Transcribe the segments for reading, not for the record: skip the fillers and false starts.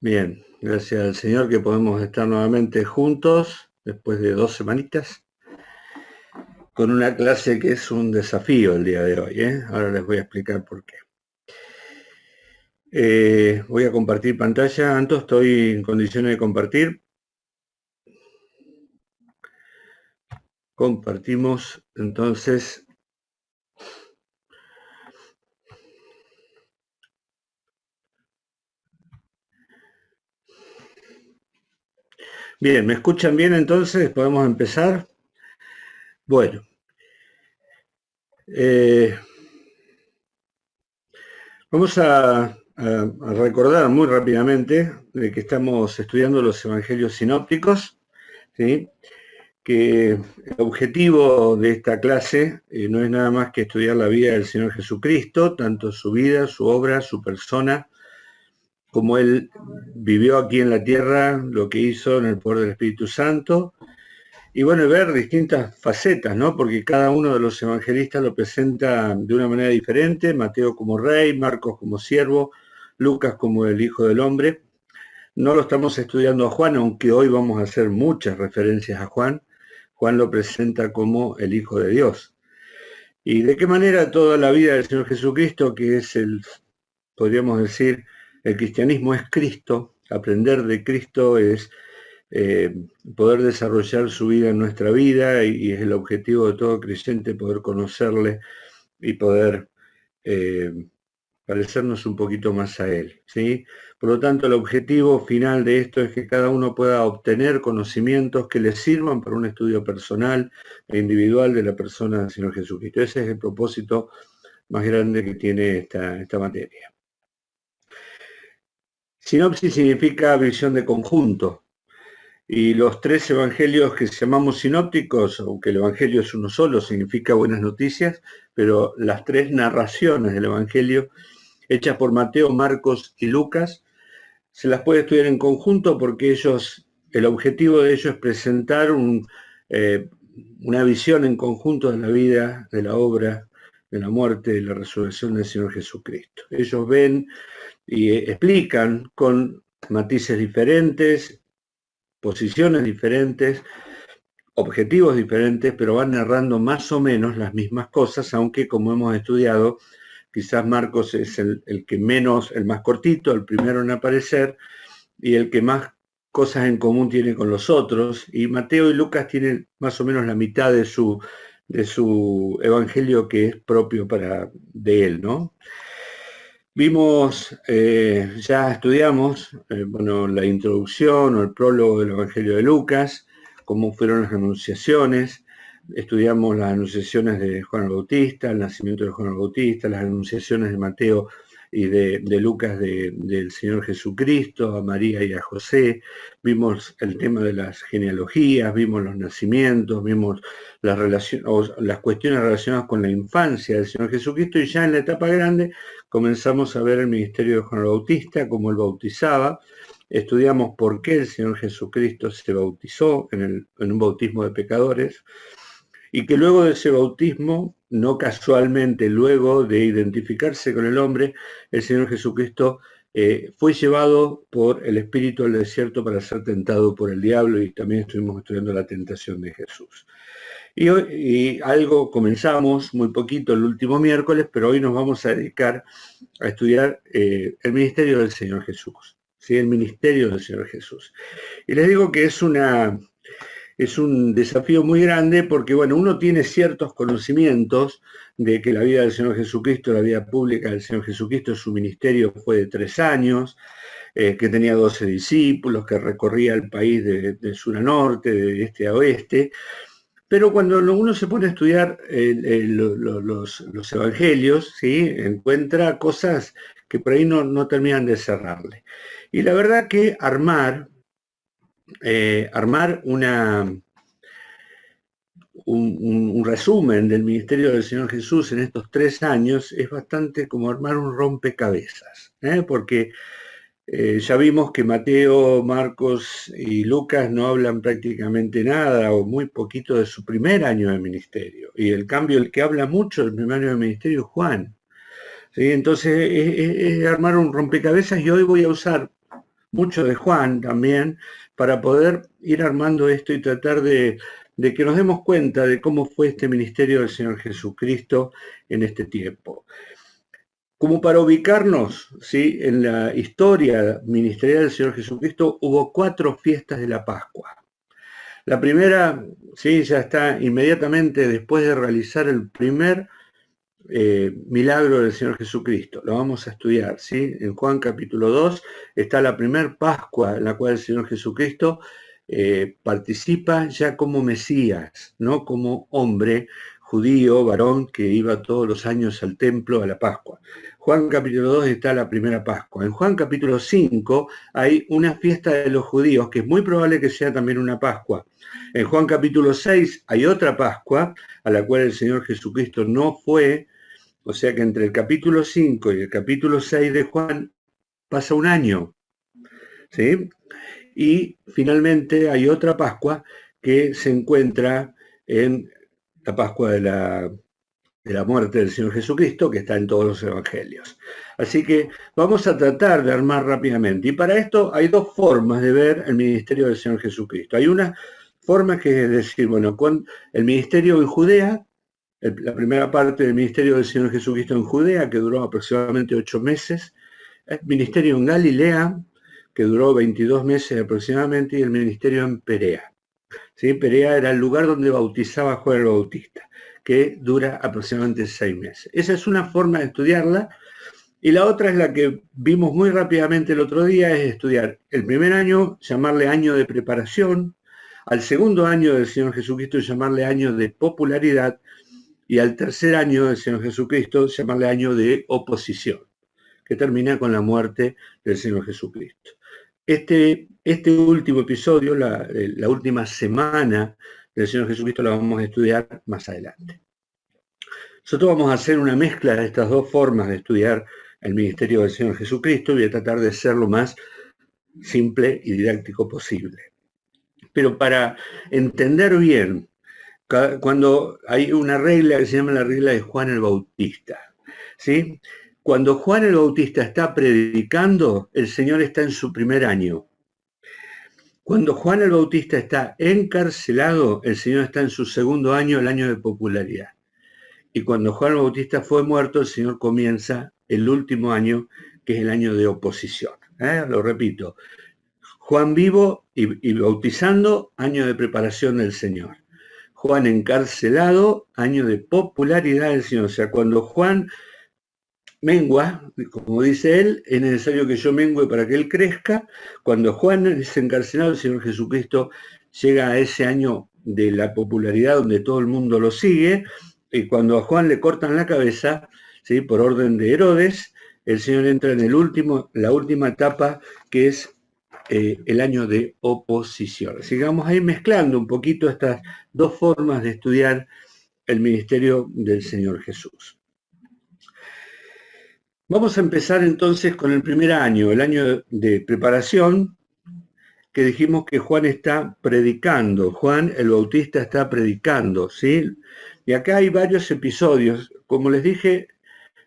Bien, gracias al Señor que podemos estar nuevamente juntos después de 2 semanitas con una clase que es un desafío el día de hoy, ¿eh? Ahora les voy a explicar por qué. Voy a compartir pantalla. Anto, estoy en condiciones de compartir. Compartimos entonces. Bien, ¿me escuchan bien entonces? ¿Podemos empezar? Bueno. Vamos a recordar muy rápidamente de que estamos estudiando los evangelios sinópticos, ¿sí? Que el objetivo de esta clase no es nada más que estudiar la vida del Señor Jesucristo, tanto su vida, su obra, su persona, como Él vivió aquí en la tierra, lo que hizo en el poder del Espíritu Santo, y bueno, ver distintas facetas, ¿no? Porque cada uno de los evangelistas lo presenta de una manera diferente, Mateo como rey, Marcos como siervo, Lucas como el Hijo del Hombre. No lo estamos estudiando a Juan, aunque hoy vamos a hacer muchas referencias a Juan. Juan lo presenta como el Hijo de Dios. ¿Y de qué manera toda la vida del Señor Jesucristo, que es podríamos decir, el cristianismo es Cristo, aprender de Cristo es poder desarrollar su vida en nuestra vida y es el objetivo de todo creyente poder conocerle y poder parecernos un poquito más a Él, ¿sí? Por lo tanto, el objetivo final de esto es que cada uno pueda obtener conocimientos que le sirvan para un estudio personal e individual de la persona del Señor Jesucristo. Ese es el propósito más grande que tiene esta materia. Sinopsis significa visión de conjunto. Y los 3 evangelios que llamamos sinópticos, aunque el evangelio es uno solo, significa buenas noticias, pero las 3 narraciones del evangelio hechas por Mateo, Marcos y Lucas, se las puede estudiar en conjunto porque el objetivo de ellos es presentar una visión en conjunto de la vida, de la obra, de la muerte, de la resurrección del Señor Jesucristo. Ellos ven y explican con matices diferentes, posiciones diferentes, objetivos diferentes, pero van narrando más o menos las mismas cosas, aunque como hemos estudiado, quizás Marcos es el que menos, el más cortito, el primero en aparecer, y el que más cosas en común tiene con los otros, y Mateo y Lucas tienen más o menos la mitad de su evangelio que es propio de él, ¿no? Vimos, ya estudiamos, la introducción o el prólogo del Evangelio de Lucas, cómo fueron las anunciaciones, estudiamos las anunciaciones de Juan el Bautista, el nacimiento de Juan el Bautista, las anunciaciones de Mateo y de Lucas del Señor Jesucristo, a María y a José, vimos el tema de las genealogías, vimos los nacimientos, vimos las cuestiones relacionadas con la infancia del Señor Jesucristo, y ya en la etapa grande comenzamos a ver el ministerio de Juan el Bautista, cómo él bautizaba, estudiamos por qué el Señor Jesucristo se bautizó en un bautismo de pecadores, y que luego de ese bautismo, no casualmente luego de identificarse con el hombre, el Señor Jesucristo fue llevado por el Espíritu al desierto para ser tentado por el diablo, y también estuvimos estudiando la tentación de Jesús. Y algo comenzamos muy poquito el último miércoles, pero hoy nos vamos a dedicar a estudiar el ministerio del Señor Jesús, ¿sí? El ministerio del Señor Jesús. Y les digo que es un desafío muy grande porque, bueno, uno tiene ciertos conocimientos de que la vida del Señor Jesucristo, la vida pública del Señor Jesucristo, su ministerio fue de 3 años, que tenía 12 discípulos, que recorría el país de sur a norte, de este a oeste. Pero cuando uno se pone a estudiar los evangelios, ¿sí? Encuentra cosas que por ahí no terminan de cerrarle. Y la verdad que armar un resumen del ministerio del Señor Jesús en estos 3 años es bastante como armar un rompecabezas, porque ya vimos que Mateo, Marcos y Lucas no hablan prácticamente nada o muy poquito de su primer año de ministerio. Y en cambio el que habla mucho del primer año de ministerio es Juan. ¿Sí? Entonces es armar un rompecabezas, y hoy voy a usar mucho de Juan también, para poder ir armando esto y tratar de que nos demos cuenta de cómo fue este ministerio del Señor Jesucristo en este tiempo. Como para ubicarnos, ¿sí?, en la historia ministerial del Señor Jesucristo, hubo 4 fiestas de la Pascua. La primera, sí, ya está inmediatamente después de realizar el primer milagro del Señor Jesucristo. Lo vamos a estudiar, ¿sí? En Juan capítulo 2 está la primer Pascua en la cual el Señor Jesucristo participa ya como Mesías, no como hombre judío, varón, que iba todos los años al templo a la Pascua. Juan capítulo 2 está la primera Pascua. En Juan capítulo 5 hay una fiesta de los judíos, que es muy probable que sea también una Pascua. En Juan capítulo 6 hay otra Pascua, a la cual el Señor Jesucristo no fue, o sea que entre el capítulo 5 y el capítulo 6 de Juan pasa un año, ¿sí? Y finalmente hay otra Pascua que se encuentra en la Pascua de la muerte del Señor Jesucristo, que está en todos los evangelios. Así que vamos a tratar de armar rápidamente. Y para esto hay 2 formas de ver el ministerio del Señor Jesucristo. Hay una forma que es decir, bueno, con el ministerio en Judea, la primera parte del ministerio del Señor Jesucristo en Judea, que duró aproximadamente 8 meses, el ministerio en Galilea, que duró 22 meses aproximadamente, y el ministerio en Perea. ¿Sí? Perea era el lugar donde bautizaba Juan el Bautista, que dura aproximadamente 6 meses. Esa es una forma de estudiarla, y la otra es la que vimos muy rápidamente el otro día, es estudiar el primer año, llamarle año de preparación, al segundo año del Señor Jesucristo llamarle año de popularidad, y al tercer año del Señor Jesucristo llamarle año de oposición, que termina con la muerte del Señor Jesucristo. Este último episodio, la última semana del Señor Jesucristo, la vamos a estudiar más adelante. Nosotros vamos a hacer una mezcla de estas 2 formas de estudiar el ministerio del Señor Jesucristo y voy a tratar de ser lo más simple y didáctico posible. Pero para entender bien, cuando hay una regla que se llama la regla de Juan el Bautista, ¿sí? Cuando Juan el Bautista está predicando, el Señor está en su primer año. Cuando Juan el Bautista está encarcelado, el Señor está en su segundo año, el año de popularidad. Y cuando Juan el Bautista fue muerto, el Señor comienza el último año, que es el año de oposición. Lo repito, Juan vivo y bautizando, año de preparación del Señor. Juan encarcelado, año de popularidad del Señor. O sea, cuando Juan mengua, como dice él, es necesario que yo mengue para que él crezca. Cuando Juan es encarcelado, el Señor Jesucristo llega a ese año de la popularidad donde todo el mundo lo sigue, y cuando a Juan le cortan la cabeza, ¿sí?, por orden de Herodes, el Señor entra en la última etapa, que es el año de oposición. Así que vamos a ir mezclando un poquito estas 2 formas de estudiar el ministerio del Señor Jesús. Vamos a empezar entonces con el primer año, el año de preparación, que dijimos que Juan está predicando, Juan el Bautista está predicando, ¿sí? Y acá hay varios episodios. Como les dije,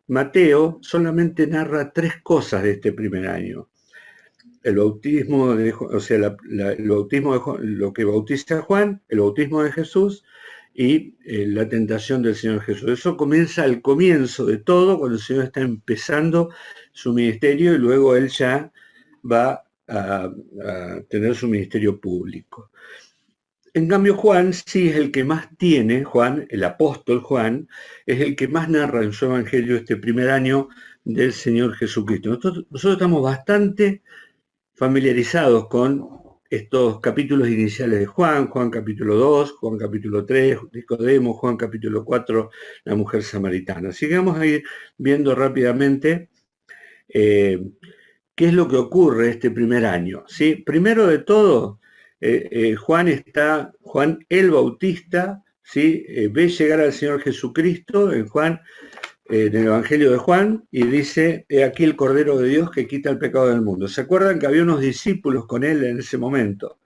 Mateo solamente narra 3 cosas de este primer año. El bautismo de Juan, o sea, el bautismo de Juan, lo que bautiza Juan, el bautismo de Jesús y la tentación del Señor Jesús. Eso comienza al comienzo de todo, cuando el Señor está empezando su ministerio, y luego él ya va a tener su ministerio público. En cambio, Juan sí es el que más tiene, Juan, el apóstol Juan, es el que más narra en su evangelio este primer año del Señor Jesucristo. Nosotros estamos bastante familiarizados con estos capítulos iniciales de Juan, Juan capítulo 2, Juan capítulo 3, Nicodemo, Juan capítulo 4, la mujer samaritana. Así que vamos a ir viendo rápidamente qué es lo que ocurre este primer año, ¿sí? Primero de todo, Juan el Bautista, ¿sí? Ve llegar al Señor Jesucristo en el Evangelio de Juan, y dice: he aquí el Cordero de Dios que quita el pecado del mundo. ¿Se acuerdan que había unos discípulos con él en ese momento?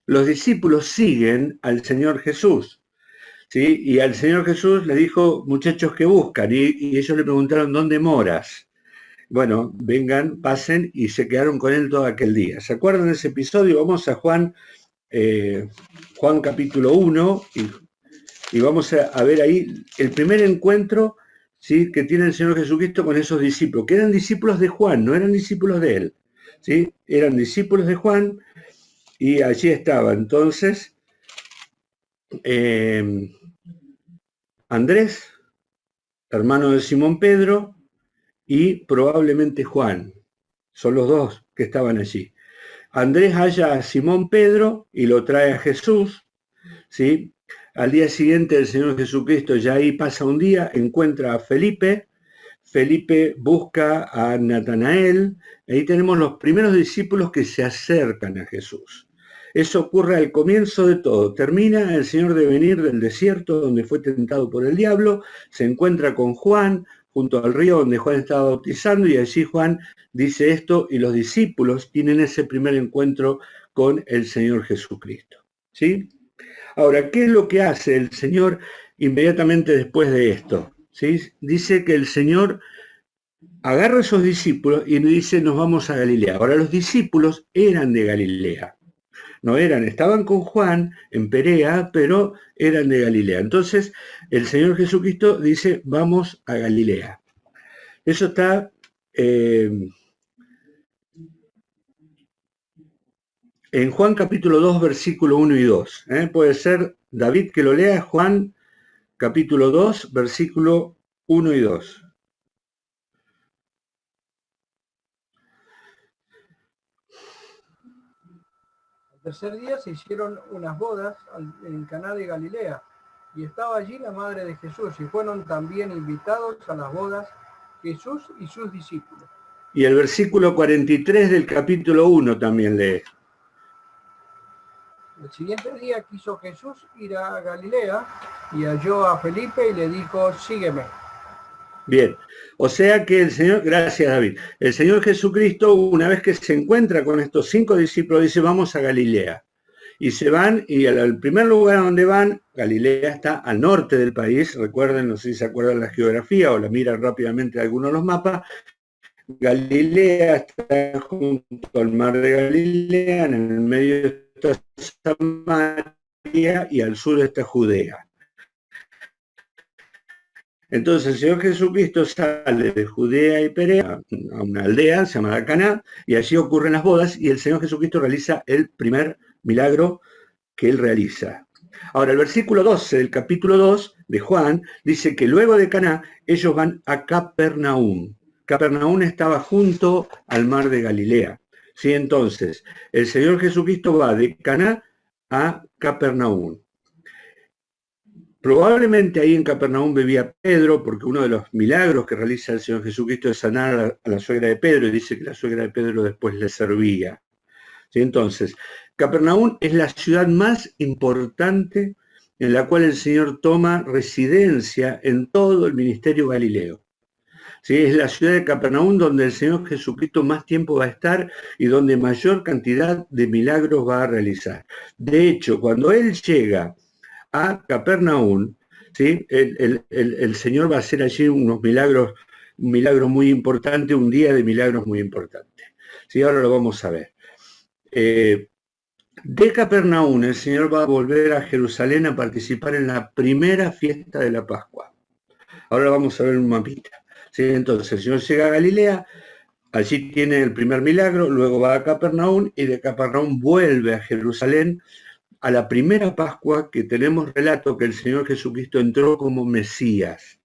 Los discípulos siguen al Señor Jesús, ¿sí? Y al Señor Jesús le dijo: muchachos, ¿qué buscan? Y ellos le preguntaron: ¿dónde moras? Bueno, vengan, pasen, y se quedaron con él todo aquel día. ¿Se acuerdan de ese episodio? Vamos a Juan, Juan capítulo 1, y vamos a ver ahí el primer encuentro, ¿sí?, que tiene el Señor Jesucristo con esos discípulos, que eran discípulos de Juan, no eran discípulos de él, ¿sí? Eran discípulos de Juan, y allí estaba entonces Andrés, hermano de Simón Pedro, y probablemente Juan. Son los dos que estaban allí. Andrés halla a Simón Pedro y lo trae a Jesús, ¿sí? Al día siguiente el Señor Jesucristo ya ahí pasa un día, encuentra a Felipe, Felipe busca a Natanael, ahí tenemos los primeros discípulos que se acercan a Jesús. Eso ocurre al comienzo de todo. Termina el Señor de venir del desierto donde fue tentado por el diablo, se encuentra con Juan junto al río donde Juan estaba bautizando, y allí Juan dice esto y los discípulos tienen ese primer encuentro con el Señor Jesucristo, ¿sí? Ahora, ¿qué es lo que hace el Señor inmediatamente después de esto? ¿Sí? Dice que el Señor agarra a esos discípulos y dice, nos vamos a Galilea. Ahora, los discípulos eran de Galilea. No eran, estaban con Juan en Perea, pero eran de Galilea. Entonces, el Señor Jesucristo dice, vamos a Galilea. Eso está en Juan capítulo 2, versículo 1 y 2. Puede ser David que lo lea, Juan capítulo 2, versículo 1 y 2. El tercer día se hicieron unas bodas en Caná de Galilea, y estaba allí la madre de Jesús, y fueron también invitados a las bodas Jesús y sus discípulos. Y el versículo 43 del capítulo 1 también lee. El siguiente día quiso Jesús ir a Galilea, y halló a Felipe y le dijo, sígueme. Bien, o sea que el Señor, gracias David, el Señor Jesucristo, una vez que se encuentra con estos 5 discípulos, dice, vamos a Galilea. Y se van, y al primer lugar a donde van, Galilea está al norte del país, recuerden, no sé si se acuerdan la geografía o la miran rápidamente algunos de los mapas. Galilea está junto al mar de Galilea, en el medio está Samaria y al sur está Judea. Entonces el Señor Jesucristo sale de Judea y Perea a una aldea llamada Caná, y allí ocurren las bodas, y el Señor Jesucristo realiza el primer milagro que él realiza. Ahora, el versículo 12 del capítulo 2 de Juan dice que luego de Caná ellos van a Capernaum. Capernaum estaba junto al mar de Galilea. ¿Sí? Entonces, el Señor Jesucristo va de Caná a Capernaum. Probablemente ahí en Capernaum bebía Pedro, porque uno de los milagros que realiza el Señor Jesucristo es sanar a la suegra de Pedro, y dice que la suegra de Pedro después le servía. ¿Sí? Entonces, Capernaum es la ciudad más importante en la cual el Señor toma residencia en todo el ministerio galileo. ¿Sí? Es la ciudad de Capernaum donde el Señor Jesucristo más tiempo va a estar y donde mayor cantidad de milagros va a realizar. De hecho, cuando Él llega a Capernaum, ¿sí? El Señor va a hacer allí unos milagros, un milagro muy importante, un día de milagros muy importante. ¿Sí? Ahora lo vamos a ver. De Capernaum el Señor va a volver a Jerusalén a participar en la primera fiesta de la Pascua. Ahora vamos a ver un mapita. ¿Sí? Entonces el Señor llega a Galilea, allí tiene el primer milagro, luego va a Capernaum y de Capernaum vuelve a Jerusalén a la primera Pascua, que tenemos relato que el Señor Jesucristo entró como Mesías.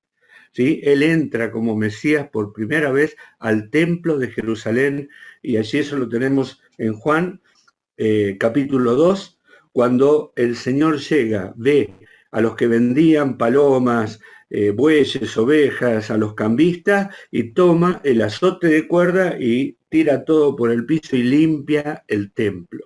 ¿Sí? Él entra como Mesías por primera vez al templo de Jerusalén, y allí eso lo tenemos en Juan capítulo 2, cuando el Señor llega, ve a los que vendían palomas, bueyes, ovejas, a los cambistas, y toma el azote de cuerda y tira todo por el piso y limpia el templo.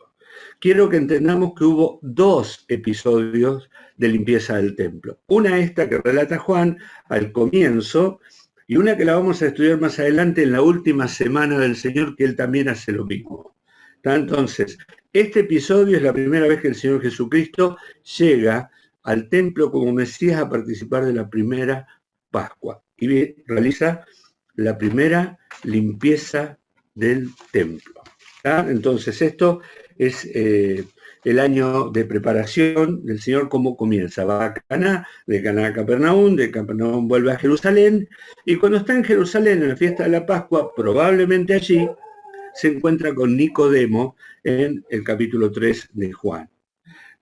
Quiero que entendamos que hubo 2 episodios de limpieza del templo. Una esta que relata Juan al comienzo, y una que la vamos a estudiar más adelante en la última semana del Señor, que Él también hace lo mismo. Entonces, este episodio es la primera vez que el Señor Jesucristo llega al templo como Mesías a participar de la primera Pascua y realiza la primera limpieza del templo. ¿Tá? Entonces esto es el año de preparación del Señor, cómo comienza. Va a Caná, de Caná a Capernaum, de Capernaum vuelve a Jerusalén, y cuando está en Jerusalén en la fiesta de la Pascua, probablemente allí se encuentra con Nicodemo en el capítulo 3 de Juan.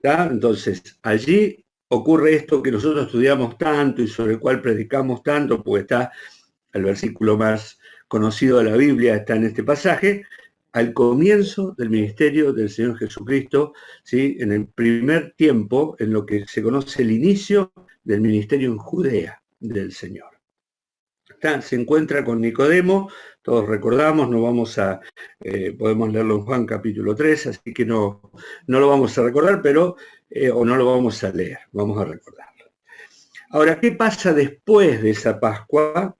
¿Tá? Entonces, allí ocurre esto que nosotros estudiamos tanto y sobre el cual predicamos tanto, porque está el versículo más conocido de la Biblia, está en este pasaje, al comienzo del ministerio del Señor Jesucristo, ¿sí? En el primer tiempo, en lo que se conoce el inicio del ministerio en Judea del Señor. Se encuentra con Nicodemo, todos recordamos, no vamos a, podemos leerlo en Juan capítulo 3, así que no lo vamos a recordar, pero, o no lo vamos a leer, vamos a recordarlo. Ahora, ¿qué pasa después de esa Pascua?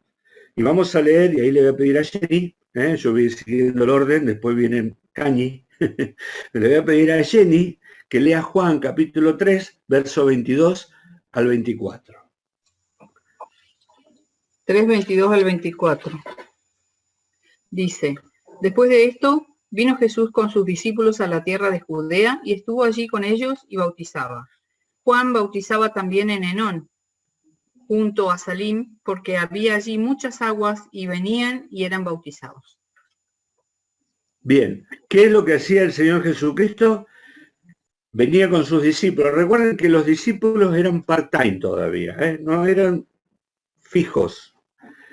Y vamos a leer, y ahí le voy a pedir a Jenny, yo voy siguiendo el orden, después viene Cañi, le voy a pedir a Jenny que lea Juan capítulo 3, verso 22 al 24. 3, 22 al 24. Dice, después de esto, vino Jesús con sus discípulos a la tierra de Judea y estuvo allí con ellos y bautizaba. Juan bautizaba también en Enón, junto a Salim, porque había allí muchas aguas y venían y eran bautizados. Bien, ¿qué es lo que hacía el Señor Jesucristo? Venía con sus discípulos. Recuerden que los discípulos eran part-time todavía, no eran fijos.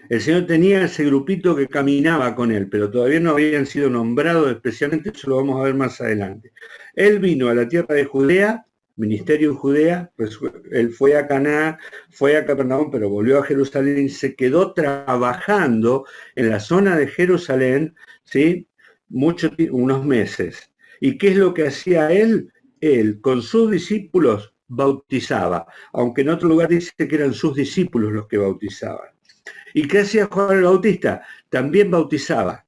El Señor tenía ese grupito que caminaba con él, pero todavía no habían sido nombrados especialmente, eso lo vamos a ver más adelante. Él vino a la tierra de Judea, ministerio en Judea, pues él fue a Caná, fue a Capernaum, pero volvió a Jerusalén y se quedó trabajando en la zona de Jerusalén, ¿sí? Unos meses. ¿Y qué es lo que hacía él? Él, con sus discípulos, bautizaba, aunque en otro lugar dice que eran sus discípulos los que bautizaban. ¿Y qué hacía Juan el Bautista? También bautizaba.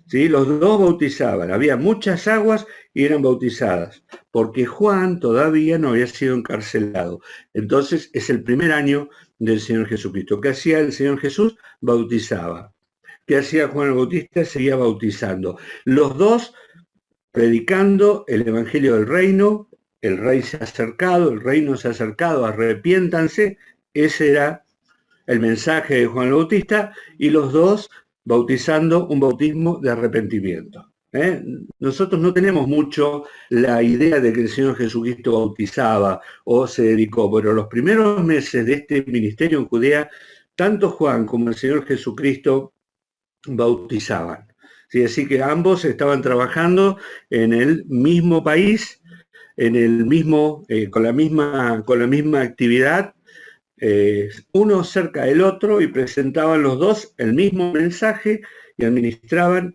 ¿Sí? Los dos bautizaban. Había muchas aguas y eran bautizadas, porque Juan todavía no había sido encarcelado. Entonces es el primer año del Señor Jesucristo. ¿Qué hacía el Señor Jesús? Bautizaba. ¿Qué hacía Juan el Bautista? Seguía bautizando. Los dos predicando el Evangelio del Reino. El rey se ha acercado, el reino se ha acercado, arrepiéntanse. Ese era el mensaje de Juan el Bautista, y los dos bautizando un bautismo de arrepentimiento. Nosotros no tenemos mucho la idea de que el Señor Jesucristo bautizaba o se dedicó, pero los primeros meses de este ministerio en Judea, tanto Juan como el Señor Jesucristo bautizaban. ¿Sí? Así que ambos estaban trabajando en el mismo país, en el mismo, con la misma actividad, uno cerca del otro, y presentaban los dos el mismo mensaje y administraban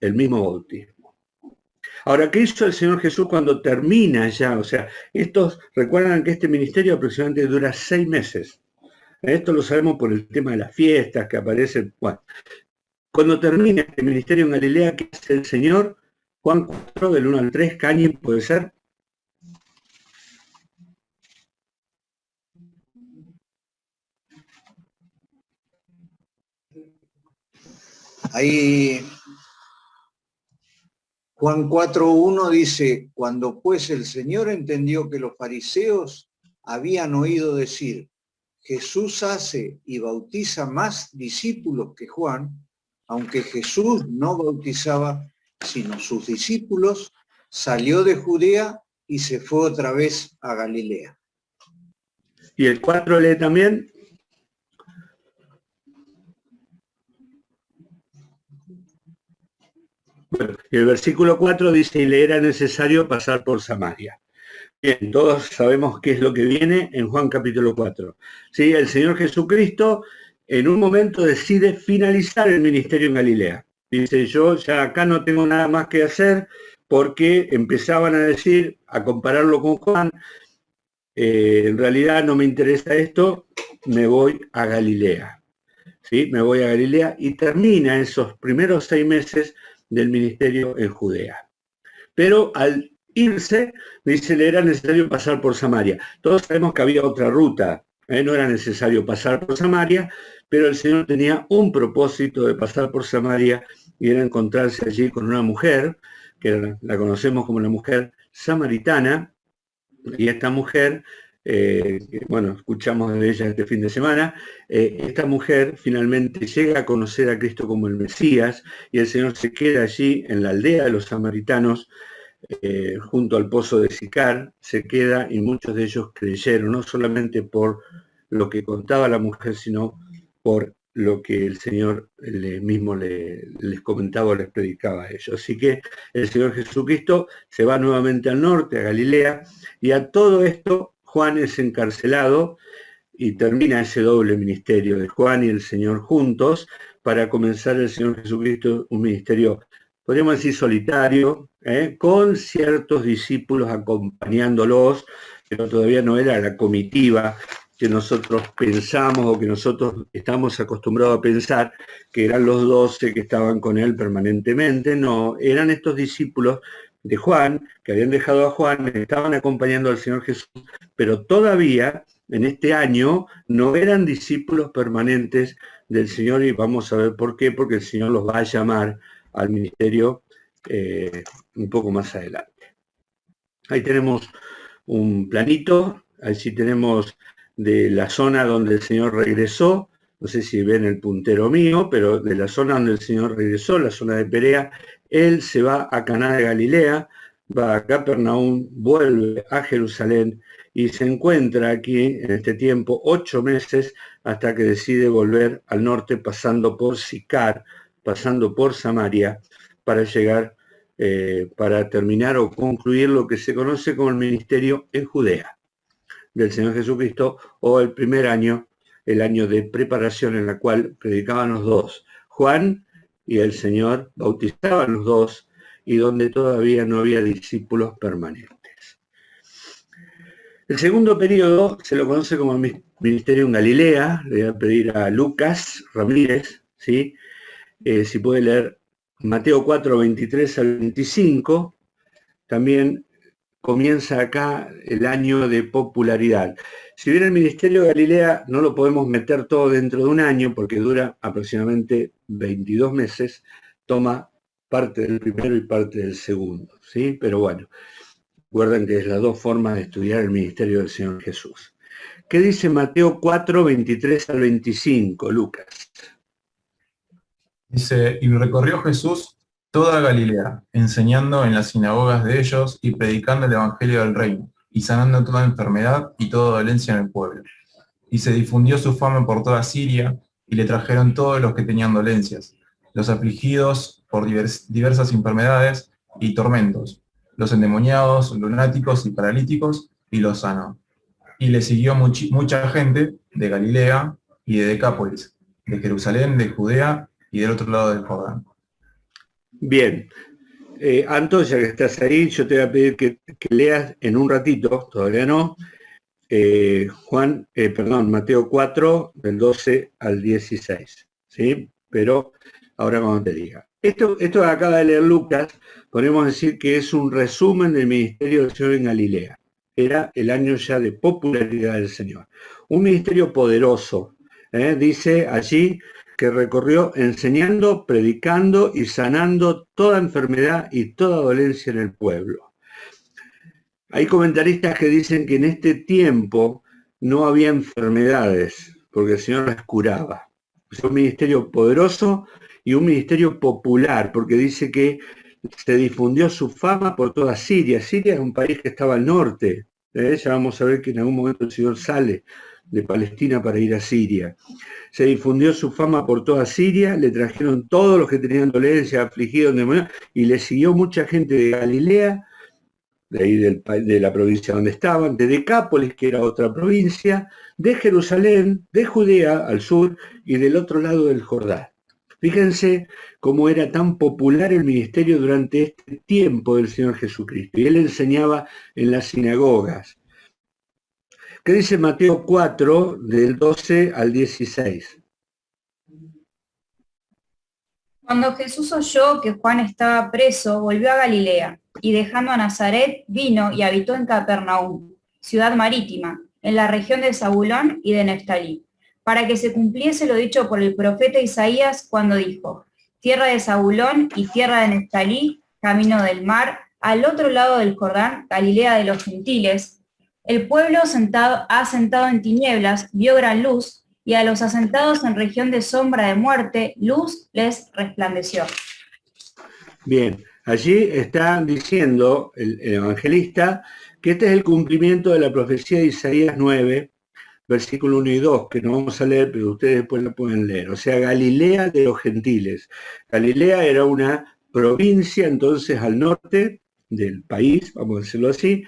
el mismo bautismo. Ahora, ¿qué hizo el Señor Jesús cuando termina ya? O sea, recuerdan que este ministerio aproximadamente dura 6 meses. Esto lo sabemos por el tema de las fiestas que aparecen. Bueno, cuando termina este ministerio en Galilea, ¿qué hace el Señor? Juan 4, del 1 al 3, Cañi, ¿puede ser? Ahí Juan 4:1 dice, cuando pues el Señor entendió que los fariseos habían oído decir, Jesús hace y bautiza más discípulos que Juan, aunque Jesús no bautizaba sino sus discípulos, salió de Judea y se fue otra vez a Galilea. ¿Y el 4 lee también? Bueno, y el versículo 4 dice, y le era necesario pasar por Samaria. Bien, todos sabemos qué es lo que viene en Juan capítulo 4. ¿Sí? El Señor Jesucristo en un momento decide finalizar el ministerio en Galilea. Dice, yo ya acá no tengo nada más que hacer, porque empezaban a decir, a compararlo con Juan, en realidad no me interesa esto, me voy a Galilea. ¿Sí? Me voy a Galilea, y termina esos primeros 6 meses del ministerio en Judea. Pero al irse, dice, le era necesario pasar por Samaria. Todos sabemos que había otra ruta No era necesario pasar por Samaria, pero el Señor tenía un propósito de pasar por Samaria y era encontrarse allí con una mujer, que la conocemos como la mujer samaritana, y esta mujer, bueno, escuchamos de ella este fin de semana, esta mujer finalmente llega a conocer a Cristo como el Mesías y el Señor se queda allí en la aldea de los samaritanos, junto al pozo de Sicar, se queda y muchos de ellos creyeron, no solamente por lo que contaba la mujer, sino por lo que el Señor mismo les comentaba o les predicaba a ellos. Así que el Señor Jesucristo se va nuevamente al norte, a Galilea, y a todo esto Juan es encarcelado y termina ese doble ministerio de Juan y el Señor juntos para comenzar el Señor Jesucristo un ministerio, podríamos decir, solitario, con ciertos discípulos acompañándolos, pero todavía no era la comitiva que nosotros pensamos o que nosotros estamos acostumbrados a pensar que eran los 12 que estaban con él permanentemente. No, eran estos discípulos de Juan, que habían dejado a Juan, estaban acompañando al Señor Jesús, pero todavía en este año no eran discípulos permanentes del Señor, y vamos a ver por qué, porque el Señor los va a llamar al ministerio un poco más adelante. Ahí tenemos un planito, ahí sí tenemos de la zona donde el Señor regresó, no sé si ven el puntero mío, pero de la zona donde el Señor regresó, la zona de Perea, él se va a Caná de Galilea, va a Capernaum, vuelve a Jerusalén y se encuentra aquí en este tiempo 8 meses hasta que decide volver al norte pasando por Sicar, pasando por Samaria, para llegar, para terminar o concluir lo que se conoce como el ministerio en Judea del Señor Jesucristo, o el primer año, el año de preparación en la cual predicaban los dos, Juan y el Señor, bautizaban los dos, y donde todavía no había discípulos permanentes. El segundo periodo se lo conoce como el ministerio en Galilea. Le voy a pedir a Lucas Ramírez, ¿sí? Si puede leer Mateo 4, 23 al 25, también comienza acá el año de popularidad. Si bien el ministerio de Galilea no lo podemos meter todo dentro de un año, porque dura aproximadamente 22 meses, toma parte del primero y parte del segundo, ¿sí? Pero bueno, recuerden que es las dos formas de estudiar el ministerio del Señor Jesús. ¿Qué dice Mateo 4, 23 al 25, Lucas? Dice, y recorrió Jesús toda Galilea, enseñando en las sinagogas de ellos y predicando el evangelio del reino, y sanando toda enfermedad y toda dolencia en el pueblo. Y se difundió su fama por toda Siria, y le trajeron todos los que tenían dolencias, los afligidos por diversas enfermedades y tormentos, los endemoniados, lunáticos y paralíticos, y los sanó. Y le siguió mucha gente de Galilea y de Decápolis, de Jerusalén, de Judea y del otro lado del Jordán. Bien, Anto, ya que estás ahí, yo te voy a pedir que leas en un ratito, todavía no, Mateo 4, del 12 al 16, ¿sí? Pero ahora cuando te diga. Esto que acaba de leer Lucas, podemos decir que es un resumen del ministerio del Señor en Galilea. Era el año ya de popularidad del Señor. Un ministerio poderoso, dice allí, que recorrió enseñando, predicando y sanando toda enfermedad y toda dolencia en el pueblo. Hay comentaristas que dicen que en este tiempo no había enfermedades, porque el Señor las curaba. Es un ministerio poderoso y un ministerio popular, porque dice que se difundió su fama por toda Siria. Siria es un país que estaba al norte. Ya vamos a ver que en algún momento el Señor sale de Palestina para ir a Siria. Se difundió su fama por toda Siria, le trajeron todos los que tenían dolencia, afligidos, y le siguió mucha gente de Galilea, de ahí de la provincia donde estaban, de Decápolis, que era otra provincia, de Jerusalén, de Judea al sur y del otro lado del Jordán. Fíjense cómo era tan popular el ministerio durante este tiempo del Señor Jesucristo. Y él enseñaba en las sinagogas. ¿Qué dice Mateo 4, del 12 al 16? Cuando Jesús oyó que Juan estaba preso, volvió a Galilea, y dejando a Nazaret, vino y habitó en Capernaum, ciudad marítima, en la región de Zabulón y de Neftalí, para que se cumpliese lo dicho por el profeta Isaías cuando dijo: tierra de Zabulón y tierra de Neftalí, camino del mar, al otro lado del Jordán, Galilea de los gentiles. El pueblo asentado en tinieblas vio gran luz, y a los asentados en región de sombra de muerte, luz les resplandeció. Bien, allí está diciendo el evangelista que este es el cumplimiento de la profecía de Isaías 9, versículo 1 y 2, que no vamos a leer, pero ustedes después la pueden leer. O sea, Galilea de los gentiles. Galilea era una provincia entonces al norte del país, vamos a decirlo así,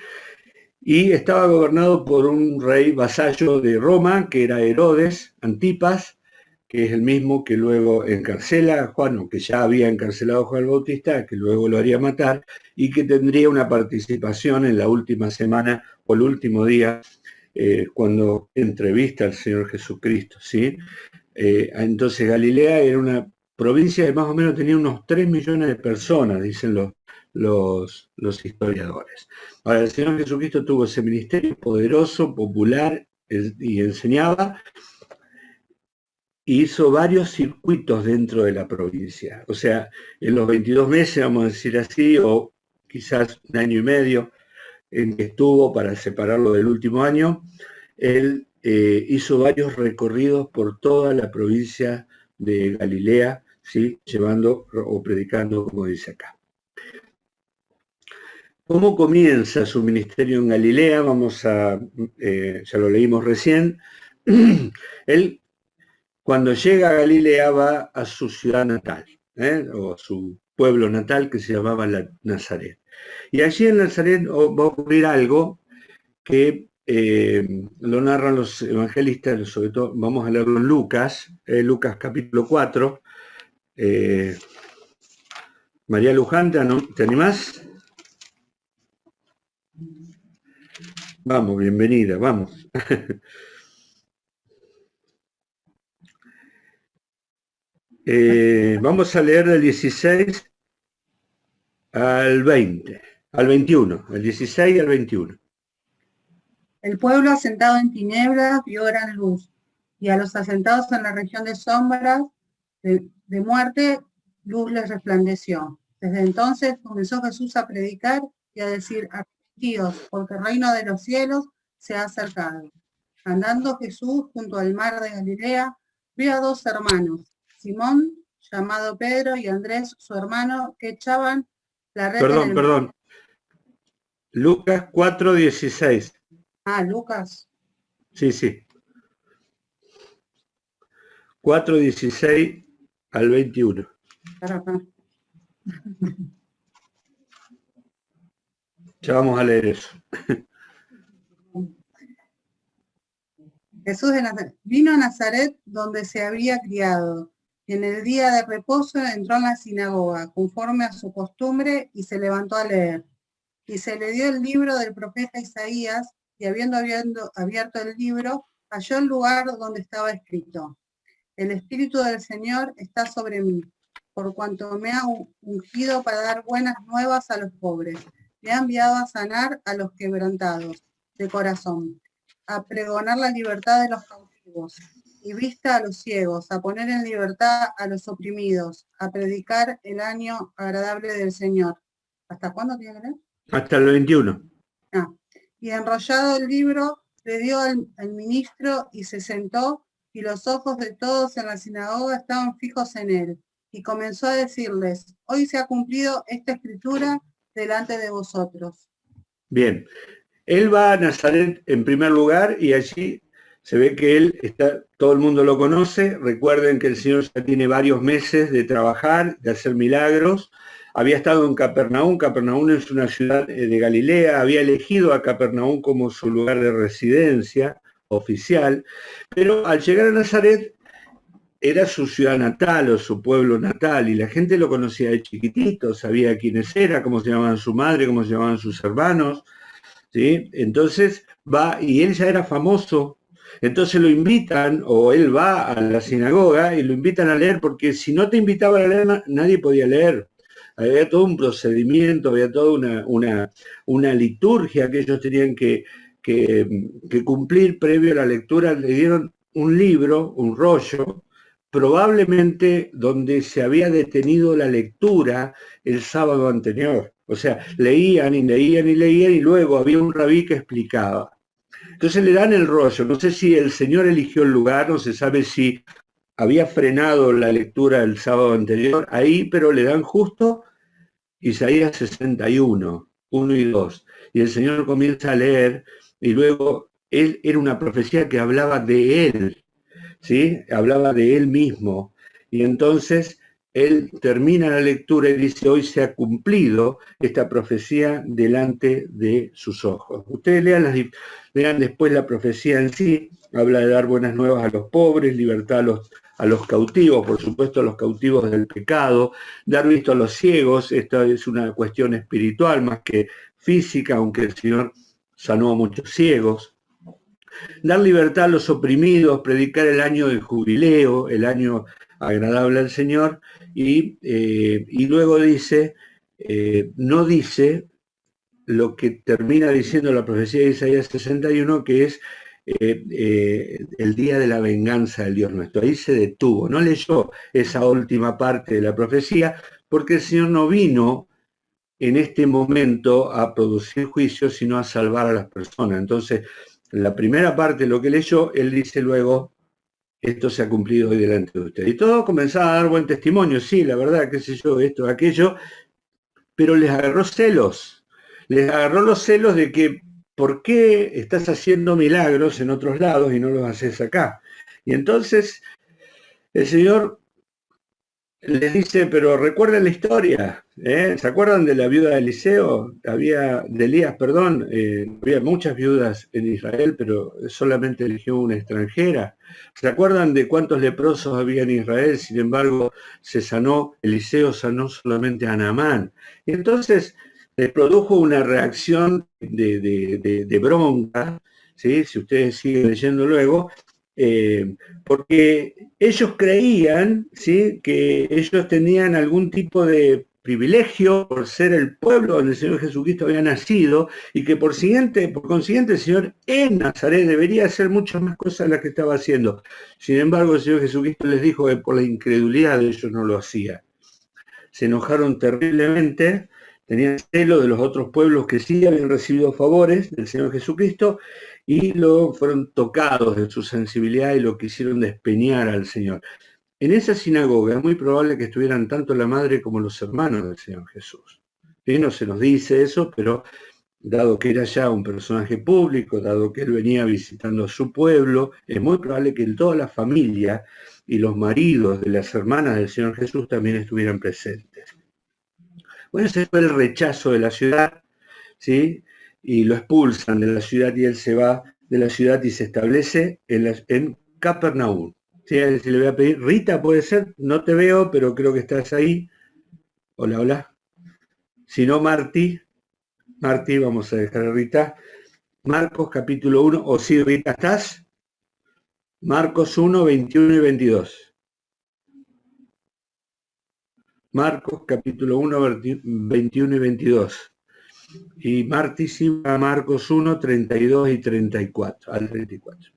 y estaba gobernado por un rey vasallo de Roma, que era Herodes Antipas, que es el mismo que luego encarcela a Juan, o que ya había encarcelado a Juan el Bautista, que luego lo haría matar, y que tendría una participación en la última semana o el último día, cuando entrevista al Señor Jesucristo, ¿sí? Entonces Galilea era una provincia que más o menos tenía unos 3 millones de personas, dicen los historiadores. Ahora, el Señor Jesucristo tuvo ese ministerio poderoso, popular, y enseñaba, hizo varios circuitos dentro de la provincia. O sea, en los 22 meses, vamos a decir así, o quizás un año y medio en que estuvo, para separarlo del último año, él hizo varios recorridos por toda la provincia de Galilea, ¿sí? Llevando o predicando, como dice acá. ¿Cómo comienza su ministerio en Galilea? Vamos a, ya lo leímos recién. Él, cuando llega a Galilea, va a su ciudad natal, o su pueblo natal, que se llamaba Nazaret. Y allí en Nazaret va a ocurrir algo que lo narran los evangelistas, sobre todo vamos a leerlo en Lucas, Lucas capítulo 4. María Luján, ¿te animás? Vamos, bienvenida, vamos. Vamos a leer del 16 al 20, al 21, el 16 al 21. El pueblo asentado en tinieblas vio gran luz, y a los asentados en la región de sombras de muerte, luz les resplandeció. Desde entonces comenzó Jesús a predicar y a decir: arrepentidos, porque el reino de los cielos se ha acercado. Andando Jesús junto al mar de Galilea, vio a 2 hermanos, Simón, llamado Pedro, y Andrés, su hermano, que echaban la red en el mar. Perdón. Lucas 4:16. Ah, Lucas. Sí. 4:16 al 21. Ya vamos a leer eso. Jesús de Nazaret vino a Nazaret, donde se había criado, y en el día de reposo entró en la sinagoga, conforme a su costumbre, y se levantó a leer. Y se le dio el libro del profeta Isaías, y habiendo abierto el libro, halló el lugar donde estaba escrito: el Espíritu del Señor está sobre mí, por cuanto me ha ungido para dar buenas nuevas a los pobres. Me ha enviado a sanar a los quebrantados de corazón, a pregonar la libertad de los cautivos y vista a los ciegos, a poner en libertad a los oprimidos, a predicar el año agradable del Señor. ¿Hasta cuándo tiene que leer? Hasta el 21. Y enrollado el libro, le dio al ministro y se sentó, y los ojos de todos en la sinagoga estaban fijos en él. Y comenzó a decirles: hoy se ha cumplido esta escritura delante de vosotros. Bien. Él va a Nazaret en primer lugar y allí se ve que él está, todo el mundo lo conoce. Recuerden que el Señor ya tiene varios meses de trabajar, de hacer milagros. Había estado en Capernaum. Capernaum es una ciudad de Galilea. Había elegido a Capernaum como su lugar de residencia oficial. Pero al llegar a Nazaret era su ciudad natal o su pueblo natal y la gente lo conocía de chiquitito, sabía quiénes era, cómo se llamaban su madre, cómo se llamaban sus hermanos. ¿Sí? Entonces va, y él ya era famoso, entonces lo invitan, o él va a la sinagoga y lo invitan a leer, porque si no te invitaban a leer, nadie podía leer. Había todo un procedimiento, había toda una liturgia que ellos tenían que que cumplir previo a la lectura. Le dieron un libro, un rollo, probablemente donde se había detenido la lectura el sábado anterior. O sea, leían y leían y leían y luego había un rabí que explicaba. Entonces le dan el rollo. No sé si el Señor eligió el lugar, no se sabe si había frenado la lectura el sábado anterior ahí, pero le dan justo Isaías 61, 1 y 2. Y el Señor comienza a leer y luego él era una profecía que hablaba de él, ¿sí? Hablaba de él mismo. Y entonces él termina la lectura y dice, hoy se ha cumplido esta profecía delante de sus ojos. Ustedes lean después la profecía en sí, habla de dar buenas nuevas a los pobres, libertad a los cautivos, por supuesto a los cautivos del pecado, dar visto a los ciegos. Esta es una cuestión espiritual más que física, aunque el Señor sanó a muchos ciegos. Dar libertad a los oprimidos, predicar el año del jubileo, el año agradable al Señor, y luego dice, no dice lo que termina diciendo la profecía de Isaías 61, que es el día de la venganza del Dios nuestro. Ahí se detuvo, no leyó esa última parte de la profecía, porque el Señor no vino en este momento a producir juicio, sino a salvar a las personas. Entonces, en la primera parte de lo que leyó, él dice luego, esto se ha cumplido hoy delante de usted. Y todos comenzaban a dar buen testimonio, sí, la verdad, qué sé yo, esto, aquello, pero les agarró celos. Les agarró los celos de que, ¿por qué estás haciendo milagros en otros lados y no los haces acá? Y entonces el Señor les dice, pero recuerden la historia, ¿eh? ¿Se acuerdan de la viuda de Eliseo? De Elías, perdón. Había muchas viudas en Israel, pero solamente eligió una extranjera. ¿Se acuerdan de cuántos leprosos había en Israel? Sin embargo, Eliseo sanó solamente a Naamán. Y entonces les produjo una reacción de bronca, ¿sí? Si ustedes siguen leyendo luego, porque ellos creían, ¿sí?, que ellos tenían algún tipo de privilegio por ser el pueblo donde el Señor Jesucristo había nacido, y que por consiguiente el Señor en Nazaret debería hacer muchas más cosas de las que estaba haciendo. Sin embargo, el Señor Jesucristo les dijo que por la incredulidad de ellos no lo hacía. Se enojaron terriblemente, tenían celo de los otros pueblos que sí habían recibido favores del Señor Jesucristo, y luego fueron tocados de su sensibilidad y lo quisieron despeñar al Señor. En esa sinagoga es muy probable que estuvieran tanto la madre como los hermanos del Señor Jesús. Y no se nos dice eso, pero dado que era ya un personaje público, dado que él venía visitando a su pueblo, es muy probable que toda la familia y los maridos de las hermanas del Señor Jesús también estuvieran presentes. Bueno, ese fue el rechazo de la ciudad, ¿sí? Y lo expulsan de la ciudad y él se va de la ciudad y se establece en Capernaum. ¿Sí? Si le voy a pedir, Rita, ¿puede ser? No te veo, pero creo que estás ahí. Hola, hola. Si no, Martí, vamos a dejar a Rita. Marcos capítulo 1, o sí, Rita, ¿estás? Marcos 1, 21 y 22. Marcos capítulo 1, 21 y 22. Y Martí sí va a Marcos 1, 32 y 34, al 34.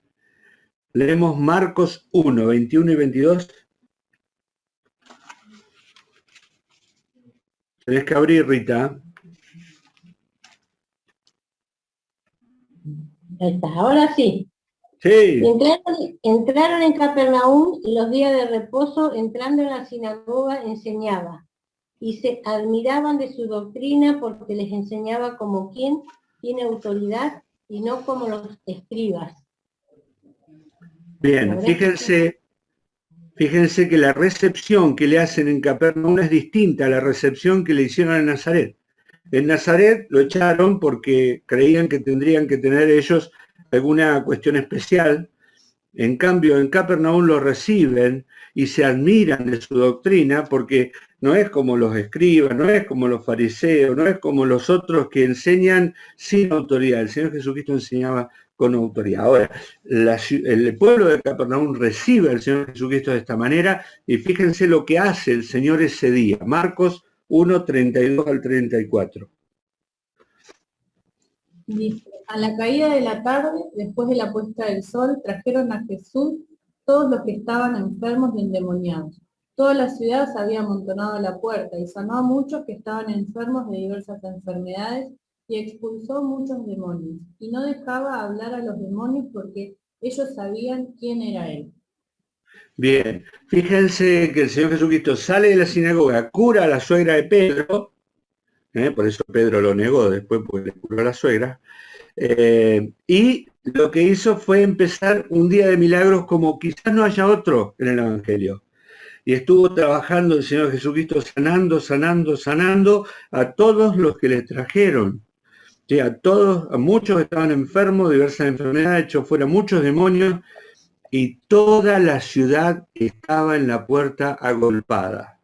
Leemos Marcos 1, 21 y 22. Tenés que abrir, Rita. Ahora sí. Sí. Entraron en Capernaum y los días de reposo, entrando en la sinagoga, enseñaba. Y se admiraban de su doctrina porque les enseñaba como quien tiene autoridad y no como los escribas. Bien, fíjense que la recepción que le hacen en Capernaum es distinta a la recepción que le hicieron en Nazaret. En Nazaret lo echaron porque creían que tendrían que tener ellos alguna cuestión especial. En cambio, en Capernaum lo reciben y se admiran de su doctrina, porque no es como los escribas, no es como los fariseos, no es como los otros que enseñan sin autoridad. El Señor Jesucristo enseñaba con autoridad. Ahora, el pueblo de Capernaum recibe al Señor Jesucristo de esta manera, y fíjense lo que hace el Señor ese día. Marcos 1, 32 al 34. Dice, a la caída de la tarde, después de la puesta del sol, trajeron a Jesús todos los que estaban enfermos y endemoniados. Toda la ciudad se había amontonado a la puerta y sanó a muchos que estaban enfermos de diversas enfermedades y expulsó muchos demonios. Y no dejaba hablar a los demonios porque ellos sabían quién era él. Bien, fíjense que el Señor Jesucristo sale de la sinagoga, cura a la suegra de Pedro, por eso Pedro lo negó después porque le curó a la suegra, y lo que hizo fue empezar un día de milagros como quizás no haya otro en el Evangelio. Y estuvo trabajando el Señor Jesucristo sanando a todos los que le trajeron. Sí, a muchos estaban enfermos, diversas enfermedades, echó fuera muchos demonios, y toda la ciudad estaba en la puerta agolpada.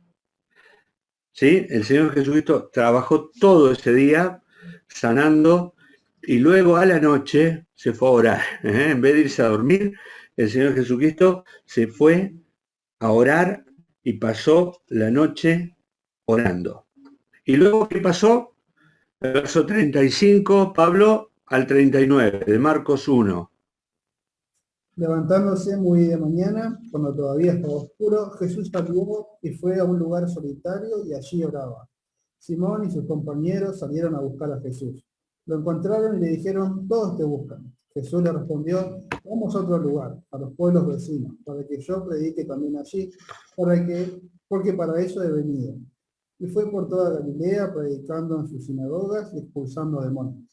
¿Sí? El Señor Jesucristo trabajó todo ese día sanando, y luego a la noche se fue a orar. En vez de irse a dormir, el Señor Jesucristo se fue a orar y pasó la noche orando. ¿Y luego qué pasó? El verso 35, Pablo, al 39, de Marcos 1. Levantándose muy de mañana, cuando todavía estaba oscuro, Jesús salió y fue a un lugar solitario y allí oraba. Simón y sus compañeros salieron a buscar a Jesús. Lo encontraron y le dijeron, todos te buscan. Jesús le respondió, vamos a otro lugar, a los pueblos vecinos, para que yo predique también allí, porque para eso he venido. Y fue por toda Galilea, predicando en sus sinagogas y expulsando demonios.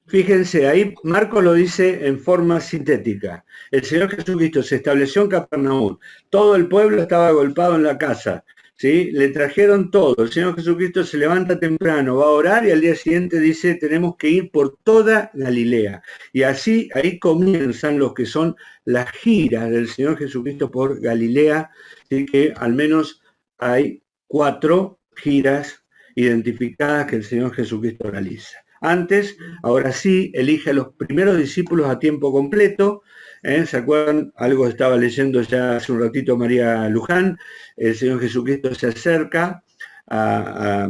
Fíjense, ahí Marcos lo dice en forma sintética. El Señor Jesucristo se estableció en Capernaum. Todo el pueblo estaba agolpado en la casa. ¿Sí? Le trajeron todo. El Señor Jesucristo se levanta temprano, va a orar y al día siguiente dice, tenemos que ir por toda Galilea. Y así, ahí comienzan los que son las giras del Señor Jesucristo por Galilea, ¿sí? Que al menos hay 4 giras identificadas que el Señor Jesucristo realiza. Antes, ahora sí, elige a los primeros discípulos a tiempo completo. ¿Se acuerdan? Algo estaba leyendo ya hace un ratito María Luján. El Señor Jesucristo se acerca a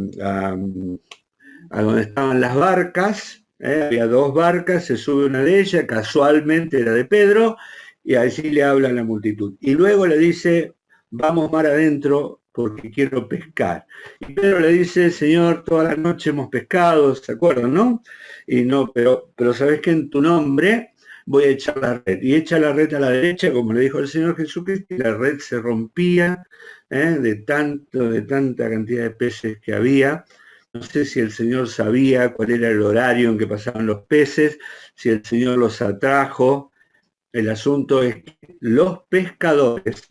donde estaban las barcas. Había 2 barcas, se sube una de ellas, casualmente era de Pedro, y así le habla a la multitud. Y luego le dice, vamos mar adentro, porque quiero pescar. Y Pedro le dice, Señor, toda la noche hemos pescado, ¿se acuerdan, no? Y no, pero sabes que en tu nombre voy a echar la red. Y echa la red a la derecha, como le dijo el Señor Jesucristo, y la red se rompía de tanta cantidad de peces que había. No sé si el Señor sabía cuál era el horario en que pasaban los peces, si el Señor los atrajo. El asunto es que los pescadores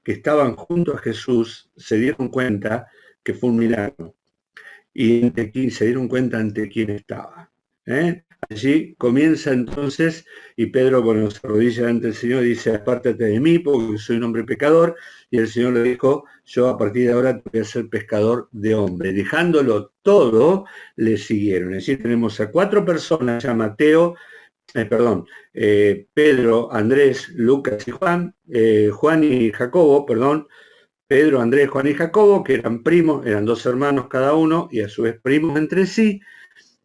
que estaban junto a Jesús se dieron cuenta que fue un milagro y se dieron cuenta ante quién estaba. Allí comienza entonces, y Pedro, bueno, se arrodilla ante el Señor y dice, apártate de mí porque soy un hombre pecador, y el Señor le dijo, yo a partir de ahora te voy a ser pescador de hombres. Dejándolo todo, le siguieron. Es decir, tenemos a 4 personas, ya Mateo, Pedro, Andrés, Lucas y Juan, Juan y Jacobo, Pedro, Andrés, Juan y Jacobo, que eran primos, eran 2 hermanos cada uno, y a su vez primos entre sí,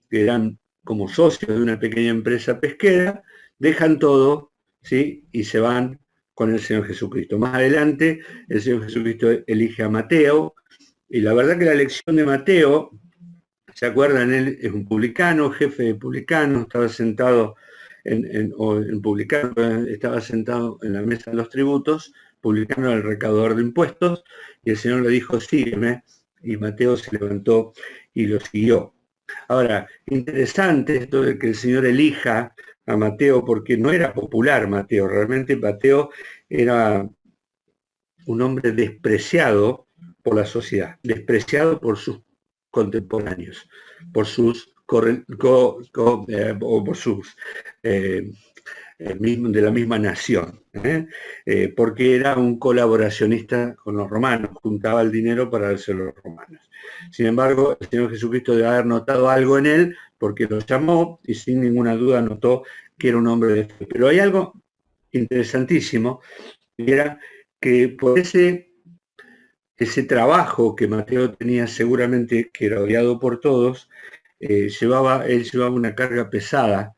que eran como socios de una pequeña empresa pesquera, dejan todo, ¿sí? Y se van con el Señor Jesucristo. Más adelante, el Señor Jesucristo elige a Mateo, y la verdad que la elección de Mateo, ¿se acuerdan? Él es un publicano, jefe de publicanos, estaba sentado estaba sentado en la mesa de los tributos, publicano era el recaudador de impuestos, y el Señor le dijo, sígueme, y Mateo se levantó y lo siguió. Ahora, interesante esto de que el Señor elija a Mateo, porque no era popular Mateo, realmente Mateo era un hombre despreciado por la sociedad, despreciado por sus contemporáneos, por sus de la misma nación, porque era un colaboracionista con los romanos, juntaba el dinero para dárselo a los romanos. Sin embargo, el Señor Jesucristo debe haber notado algo en él, porque lo llamó y sin ninguna duda notó que era un hombre de fe. Pero hay algo interesantísimo, y era que por ese trabajo que Mateo tenía, seguramente que era odiado por todos, él llevaba una carga pesada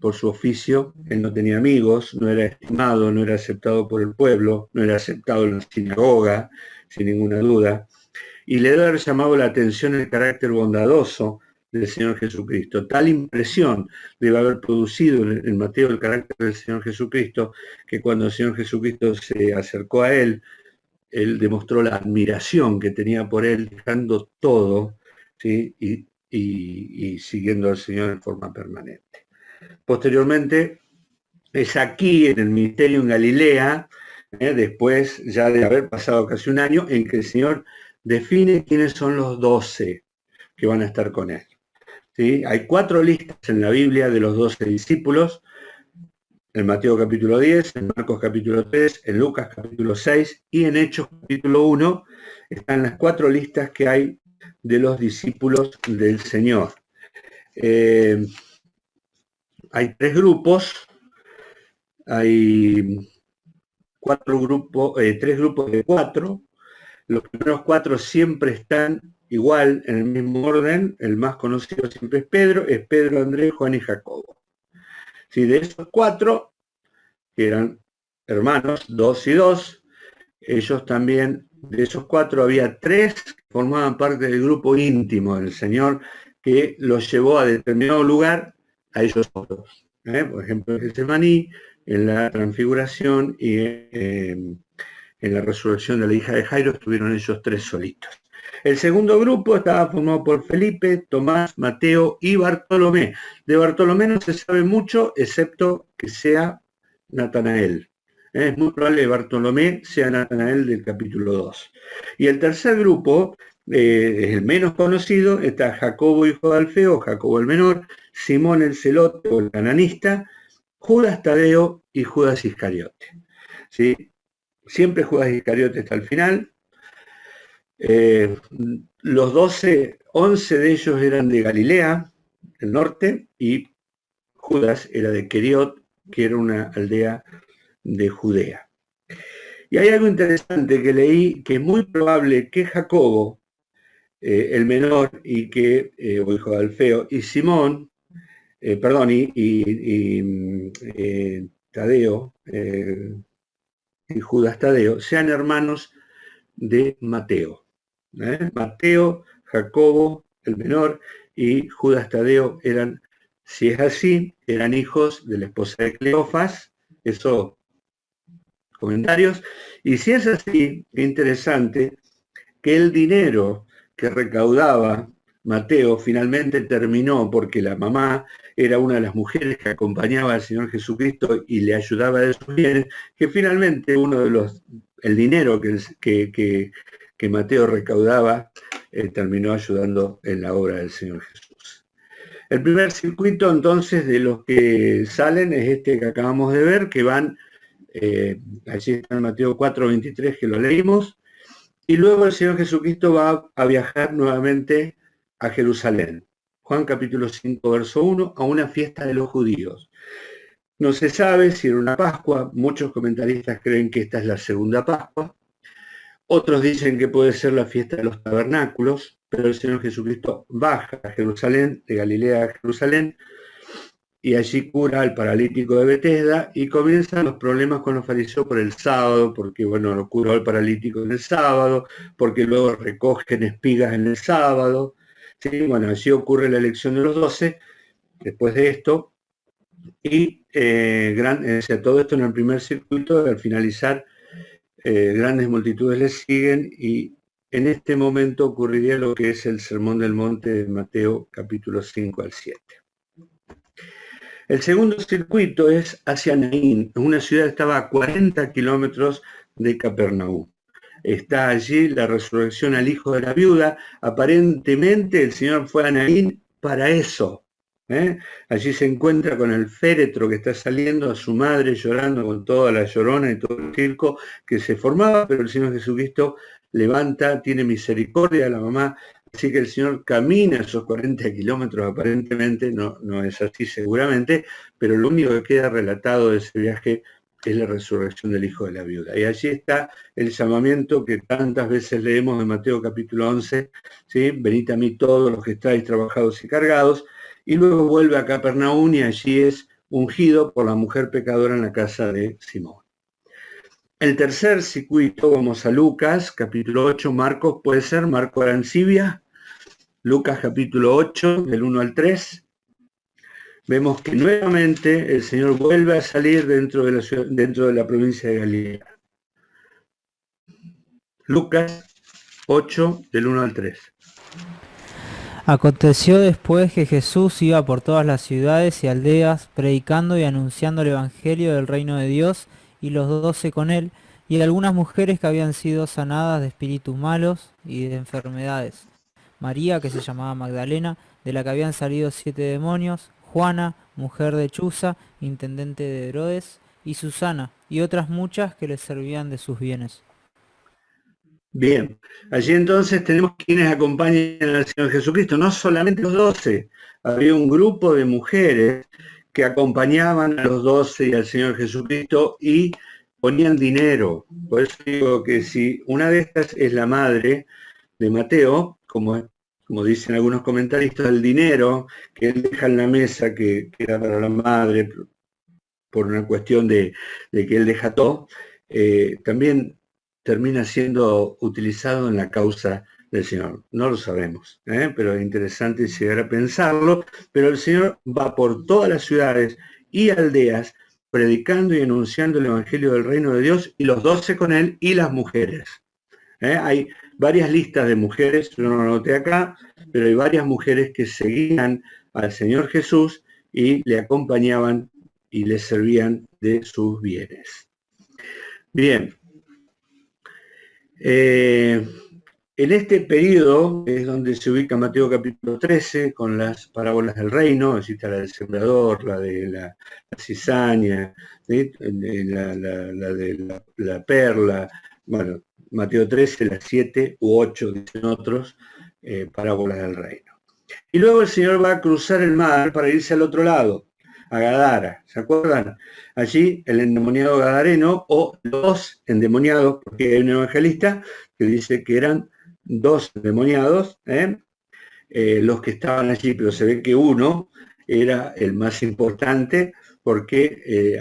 por su oficio, él no tenía amigos, no era estimado, no era aceptado por el pueblo, no era aceptado en la sinagoga, sin ninguna duda, y le debe haber llamado la atención el carácter bondadoso del Señor Jesucristo. Tal impresión debe haber producido en Mateo el carácter del Señor Jesucristo, que cuando el Señor Jesucristo se acercó a él demostró la admiración que tenía por él, dejando todo, ¿sí? y siguiendo al Señor en forma permanente. Posteriormente, es aquí, en el ministerio en Galilea, después ya de haber pasado casi un año, en que el Señor define quiénes son los 12 que van a estar con él. ¿Sí? Hay 4 listas en la Biblia de los 12 discípulos, en Mateo capítulo 10, en Marcos capítulo 3, en Lucas capítulo 6 y en Hechos capítulo 1 están las 4 listas que hay de los discípulos del Señor. Hay 3 grupos, hay 3 grupos de 4. Los primeros 4 siempre están igual, en el mismo orden. El más conocido siempre es Pedro, Andrés, Juan y Jacobo. Sí, de esos 4, que eran hermanos, 2 y 2, ellos también, de esos 4 había 3 que formaban parte del grupo íntimo del Señor, que los llevó a determinado lugar a ellos otros. Por ejemplo, en Getsemaní, en la transfiguración y en la resurrección de la hija de Jairo estuvieron ellos 3 solitos. El segundo grupo estaba formado por Felipe, Tomás, Mateo y Bartolomé. De Bartolomé no se sabe mucho, excepto que sea Natanael. Es muy probable que Bartolomé sea Natanael del capítulo 2. Y el tercer grupo, es el menos conocido, está Jacobo, hijo de Alfeo, Jacobo el menor, Simón el celote o el cananista, Judas Tadeo y Judas Iscariote. ¿Sí? Siempre Judas Iscariote está al final. Los 11 de ellos eran de Galilea, del norte, y Judas era de Queriot, que era una aldea de Judea. Y hay algo interesante que leí, que es muy probable que Jacobo, el menor, y que, o hijo de Alfeo, y Simón, Tadeo, y Judas Tadeo, sean hermanos de Mateo. Mateo, Jacobo, el menor, y Judas Tadeo eran, si es así, eran hijos de la esposa de Cleofas. Eso, comentarios. Y si es así, interesante que el dinero que recaudaba Mateo finalmente terminó porque la mamá era una de las mujeres que acompañaba al Señor Jesucristo y le ayudaba de sus bienes, que finalmente el dinero que Mateo recaudaba terminó ayudando en la obra del Señor Jesús. El primer circuito entonces de los que salen es este que acabamos de ver, que van, allí está en Mateo 4:23 que lo leímos, y luego el Señor Jesucristo va a viajar nuevamente a Jerusalén. Juan capítulo 5, verso 1, a una fiesta de los judíos. No se sabe si era una Pascua, muchos comentaristas creen que esta es la segunda Pascua, otros dicen que puede ser la fiesta de los tabernáculos, pero el Señor Jesucristo baja a Jerusalén, de Galilea a Jerusalén, y allí cura al paralítico de Betesda, y comienzan los problemas con los fariseos por el sábado, porque bueno, lo curó al paralítico en el sábado, porque luego recogen espigas en el sábado. ¿Sí? Bueno, allí ocurre la elección de los 12, después de esto, y todo esto en el primer circuito, al finalizar, grandes multitudes les siguen, y en este momento ocurriría lo que es el Sermón del Monte de Mateo capítulo 5 al 7. El segundo circuito es hacia Naín, una ciudad que estaba a 40 kilómetros de Capernaum. Está allí la resurrección al hijo de la viuda. Aparentemente el Señor fue a Naín para eso. Allí se encuentra con el féretro que está saliendo, a su madre llorando con toda la llorona y todo el circo que se formaba, pero el Señor Jesucristo levanta, tiene misericordia de la mamá, así que el Señor camina esos 40 kilómetros, aparentemente, no es así seguramente, pero lo único que queda relatado de ese viaje es la resurrección del hijo de la viuda. Y allí está el llamamiento que tantas veces leemos en Mateo capítulo 11, ¿sí? Venid a mí todos los que estáis trabajados y cargados, y luego vuelve a Capernaum y allí es ungido por la mujer pecadora en la casa de Simón. El tercer circuito, vamos a Lucas, capítulo 8, Marcos, puede ser, Marco Arancibia, Lucas capítulo 8, del 1 al 3. Vemos que nuevamente el Señor vuelve a salir dentro de la provincia de Galilea. Lucas 8, del 1 al 3. Aconteció después que Jesús iba por todas las ciudades y aldeas, predicando y anunciando el Evangelio del reino de Dios, y los 12 con él, y algunas mujeres que habían sido sanadas de espíritus malos y de enfermedades. María, que se llamaba Magdalena, de la que habían salido 7 demonios, Juana, mujer de Chuza, intendente de Herodes, y Susana, y otras muchas que les servían de sus bienes. Bien, allí entonces tenemos quienes acompañan al Señor Jesucristo, no solamente los 12, había un grupo de mujeres que acompañaban a los 12 y al Señor Jesucristo y ponían dinero. Por eso digo que si una de estas es la madre de Mateo, como dicen algunos comentaristas, el dinero que él deja en la mesa, que era para la madre, por una cuestión de que él deja todo, también termina siendo utilizado en la causa del Señor. No lo sabemos, pero es interesante llegar a pensarlo, pero el Señor va por todas las ciudades y aldeas predicando y anunciando el Evangelio del reino de Dios, y los 12 con él y las mujeres. Hay varias listas de mujeres, yo no lo anoté acá, pero hay varias mujeres que seguían al Señor Jesús y le acompañaban y le servían de sus bienes. Bien. En este periodo es donde se ubica Mateo capítulo 13 con las parábolas del reino, allí está la del sembrador, la de la cizaña, ¿sí? la de la perla, bueno, Mateo 13, las 7 u 8, dicen otros, parábolas del reino. Y luego el Señor va a cruzar el mar para irse al otro lado, a Gadara, ¿se acuerdan? Allí el endemoniado gadareno, o los endemoniados, porque hay un evangelista que dice que eran 2 endemoniados, los que estaban allí, pero se ve que uno era el más importante, porque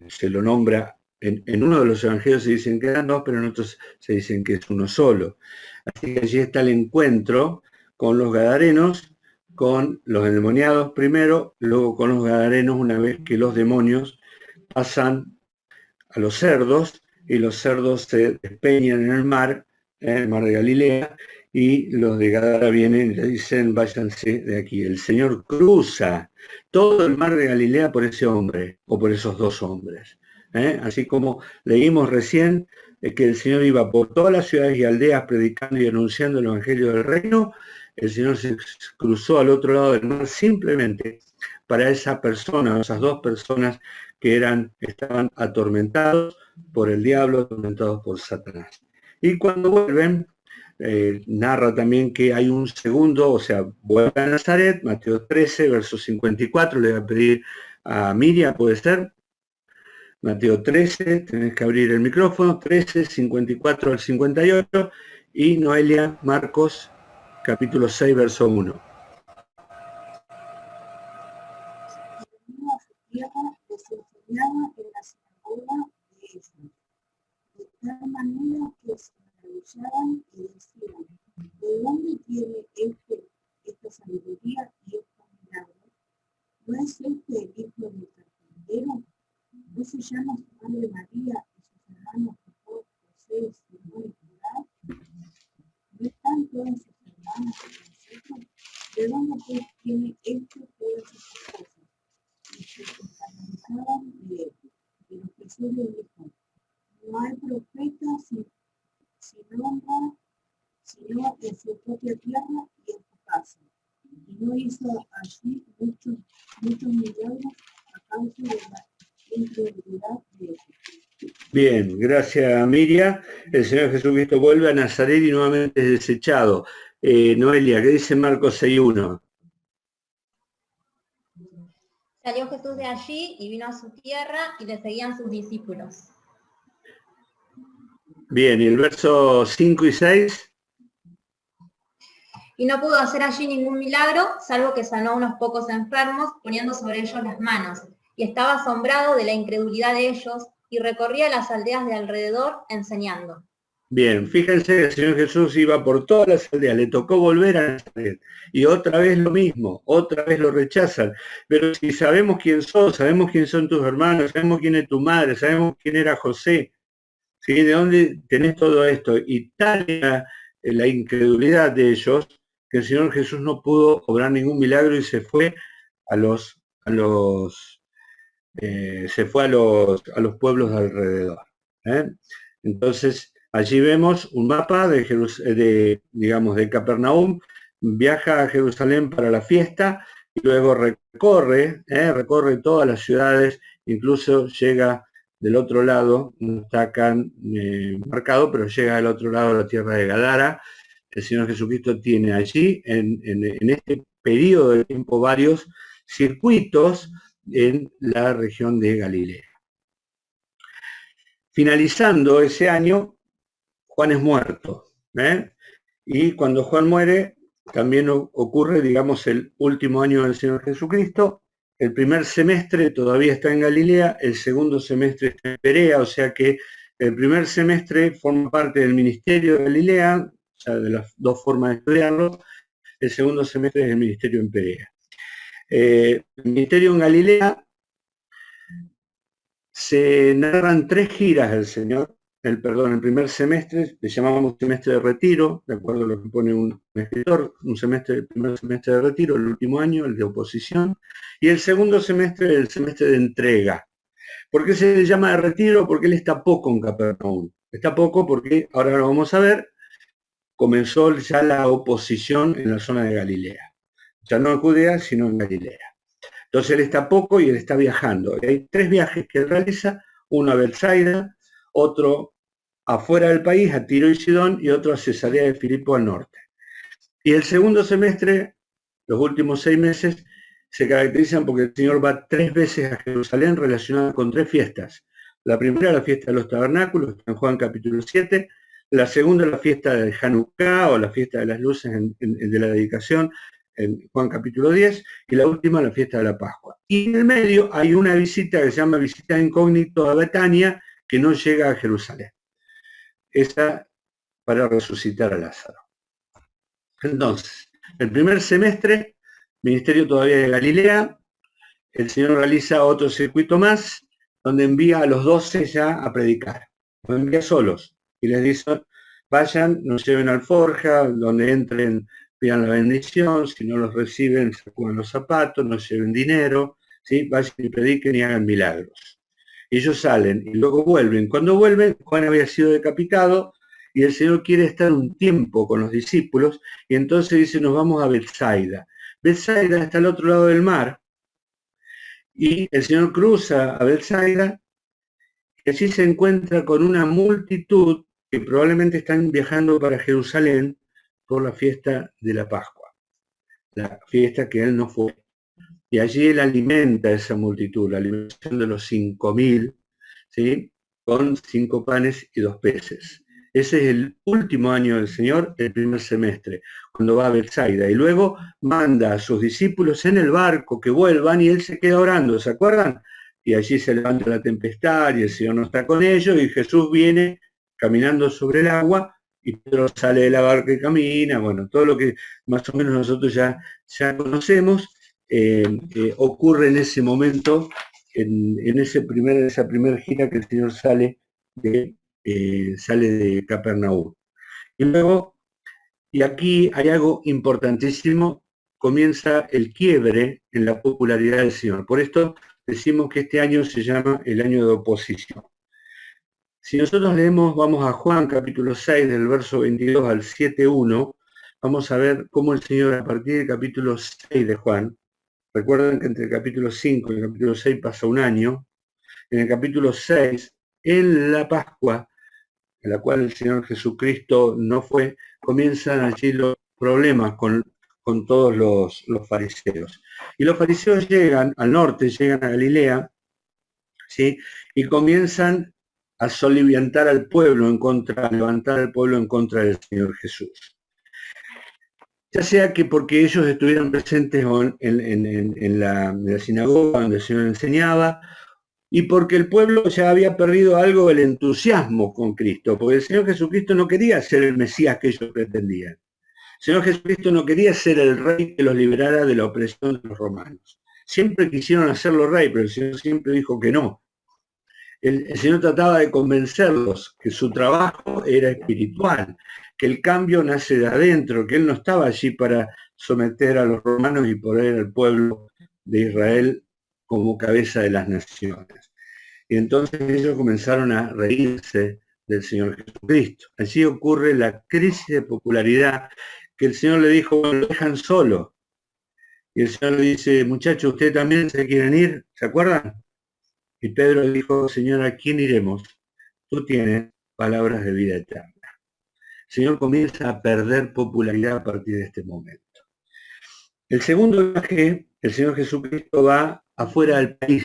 se lo nombra, en uno de los evangelios se dicen que eran 2, pero en otros se dicen que es uno solo. Así que allí está el encuentro con los gadarenos, con los endemoniados primero, luego con los gadarenos una vez que los demonios pasan a los cerdos y los cerdos se despeñan en el mar de Galilea, y los de Gadara vienen y le dicen váyanse de aquí. El Señor cruza todo el mar de Galilea por ese hombre o por esos 2 hombres. Así como leímos recién que el Señor iba por todas las ciudades y aldeas predicando y anunciando el Evangelio del reino, el Señor se cruzó al otro lado del mar simplemente para esa persona, esas 2 personas que estaban atormentados por el diablo, atormentados por Satanás. Y cuando vuelven, narra también que hay un segundo, o sea, vuelve a Nazaret, Mateo 13, verso 54, le voy a pedir a Miriam, ¿puede ser? Mateo 13, tenés que abrir el micrófono, 13, 54 al 58, y Noelia, Marcos, capítulo 6, verso 1. De tal manera que se maravillaban y decían, ¿de dónde tiene esta sabiduría y estos milagros? ¿No es este el hijo del carpintero? ¿No se llama su madre María y sus hermanos Jacob, José, Simón y Judá? ¿No están todas sus hermanas con nosotros? ¿De dónde pues tiene todas estas cosas? Y se escandalizaban de él. Y los Jesús le dijo, no hay profeta sino en su propia tierra y en su casa. Y no hizo allí muchos milagros a causa de la incredulidad de ellos. Bien, gracias Miriam. El Señor Jesucristo vuelve a Nazaret y nuevamente es desechado. Noelia, ¿qué dice Marcos 6.1? Salió Jesús de allí y vino a su tierra y le seguían sus discípulos. Bien, y el verso 5 y 6. Y no pudo hacer allí ningún milagro, salvo que sanó a unos pocos enfermos, poniendo sobre ellos las manos. Y estaba asombrado de la incredulidad de ellos, y recorría las aldeas de alrededor enseñando. Bien, fíjense que el Señor Jesús iba por todas las aldeas, le tocó volver a Nazaret. Y otra vez lo mismo, otra vez lo rechazan. Pero si sabemos quién sos, sabemos quién son tus hermanos, sabemos quién es tu madre, sabemos quién era José, ¿sí? ¿De dónde tenés todo esto? Y tal era la incredulidad de ellos, que el Señor Jesús no pudo obrar ningún milagro y se fue a los pueblos de alrededor. Entonces, allí vemos un mapa de Capernaum, viaja a Jerusalén para la fiesta y luego recorre todas las ciudades, incluso llega del otro lado, no está acá marcado, pero llega del otro lado a la tierra de Gadara. El Señor Jesucristo tiene allí, en este periodo de tiempo, varios circuitos en la región de Galilea. Finalizando ese año, Juan es muerto, y cuando Juan muere, también ocurre, digamos, el último año del Señor Jesucristo. El primer semestre todavía está en Galilea, el segundo semestre está en Perea, o sea que el primer semestre forma parte del ministerio de Galilea, o sea, de las dos formas de estudiarlo. El segundo semestre es el ministerio en Perea. El ministerio en Galilea, se narran 3 giras del Señor. El primer semestre le llamamos semestre de retiro, de acuerdo a lo que pone un escritor, el primer semestre de retiro, el último año, el de oposición, y el segundo semestre, el semestre de entrega. ¿Por qué se le llama de retiro? Porque él está poco en Capernaum. Está poco porque, ahora lo vamos a ver, comenzó ya la oposición en la zona de Galilea. Ya no en Judea, sino en Galilea. Entonces él está poco y él está viajando. Y hay 3 viajes que él realiza, uno a Betsaida, otro afuera del país, a Tiro y Sidón, y otro a Cesarea de Filipo al norte. Y el segundo semestre, los últimos 6 meses, se caracterizan porque el Señor va 3 veces a Jerusalén relacionado con 3 fiestas. La primera, la fiesta de los tabernáculos, en Juan capítulo 7. La segunda, la fiesta de Hanukkah, o la fiesta de las luces de la dedicación, en Juan capítulo 10, y la última, la fiesta de la Pascua. Y en el medio hay una visita que se llama visita incógnito a Betania, que no llega a Jerusalén. Esa para resucitar a Lázaro. Entonces, el primer semestre, ministerio todavía de Galilea, el Señor realiza otro circuito más, donde envía a los 12 ya a predicar. Los envía solos y les dice, vayan, nos lleven alforja, donde entren, pidan la bendición, si no los reciben, sacuden los zapatos, nos lleven dinero, ¿sí? Vayan y prediquen y hagan milagros. Ellos salen y luego vuelven. Cuando vuelven, Juan había sido decapitado y el Señor quiere estar un tiempo con los discípulos y entonces dice, nos vamos a Betsaida. Betsaida está al otro lado del mar y el Señor cruza a Betsaida y allí se encuentra con una multitud que probablemente están viajando para Jerusalén por la fiesta de la Pascua, la fiesta que él no fue. Y allí él alimenta a esa multitud, la alimentación de los 5.000, ¿sí? Con 5 panes y 2 peces. Ese es el último año del Señor, el primer semestre, cuando va a Betsaida. Y luego manda a sus discípulos en el barco que vuelvan y él se queda orando, ¿se acuerdan? Y allí se levanta la tempestad y el Señor no está con ellos y Jesús viene caminando sobre el agua y Pedro sale de la barca y camina. Bueno, todo lo que más o menos nosotros ya conocemos. Ocurre en ese momento, en esa primera gira que el Señor sale de Capernaum. Y luego, y aquí hay algo importantísimo, comienza el quiebre en la popularidad del Señor. Por esto decimos que este año se llama el año de oposición. Si nosotros leemos, vamos a Juan capítulo 6, del verso 22 al 7:1, vamos a ver cómo el Señor, a partir del capítulo 6 de Juan, recuerden que entre el capítulo 5 y el capítulo 6 pasa un año. En el capítulo 6, en la Pascua, en la cual el Señor Jesucristo no fue, comienzan allí los problemas con con todos los fariseos. Y los fariseos llegan al norte, llegan a Galilea, ¿sí? Y comienzan a soliviantar al pueblo en contra, a levantar al pueblo en contra del Señor Jesús. Ya sea que porque ellos estuvieran presentes en la sinagoga donde el Señor enseñaba, y porque el pueblo ya había perdido algo del entusiasmo con Cristo, porque el Señor Jesucristo no quería ser el Mesías que ellos pretendían. El Señor Jesucristo no quería ser el rey que los liberara de la opresión de los romanos. Siempre quisieron hacerlo rey, pero el Señor siempre dijo que no. El Señor trataba de convencerlos que su trabajo era espiritual, que el cambio nace de adentro, que Él no estaba allí para someter a los romanos y poner al pueblo de Israel como cabeza de las naciones. Y entonces ellos comenzaron a reírse del Señor Jesucristo. Allí ocurre la crisis de popularidad que el Señor le dijo, bueno, lo dejan solo. Y el Señor le dice, muchachos, ¿ustedes también se quieren ir? ¿Se acuerdan? Y Pedro le dijo, Señor, ¿a quién iremos? Tú tienes palabras de vida eterna. El Señor comienza a perder popularidad a partir de este momento. El segundo viaje, el Señor Jesucristo va afuera del país,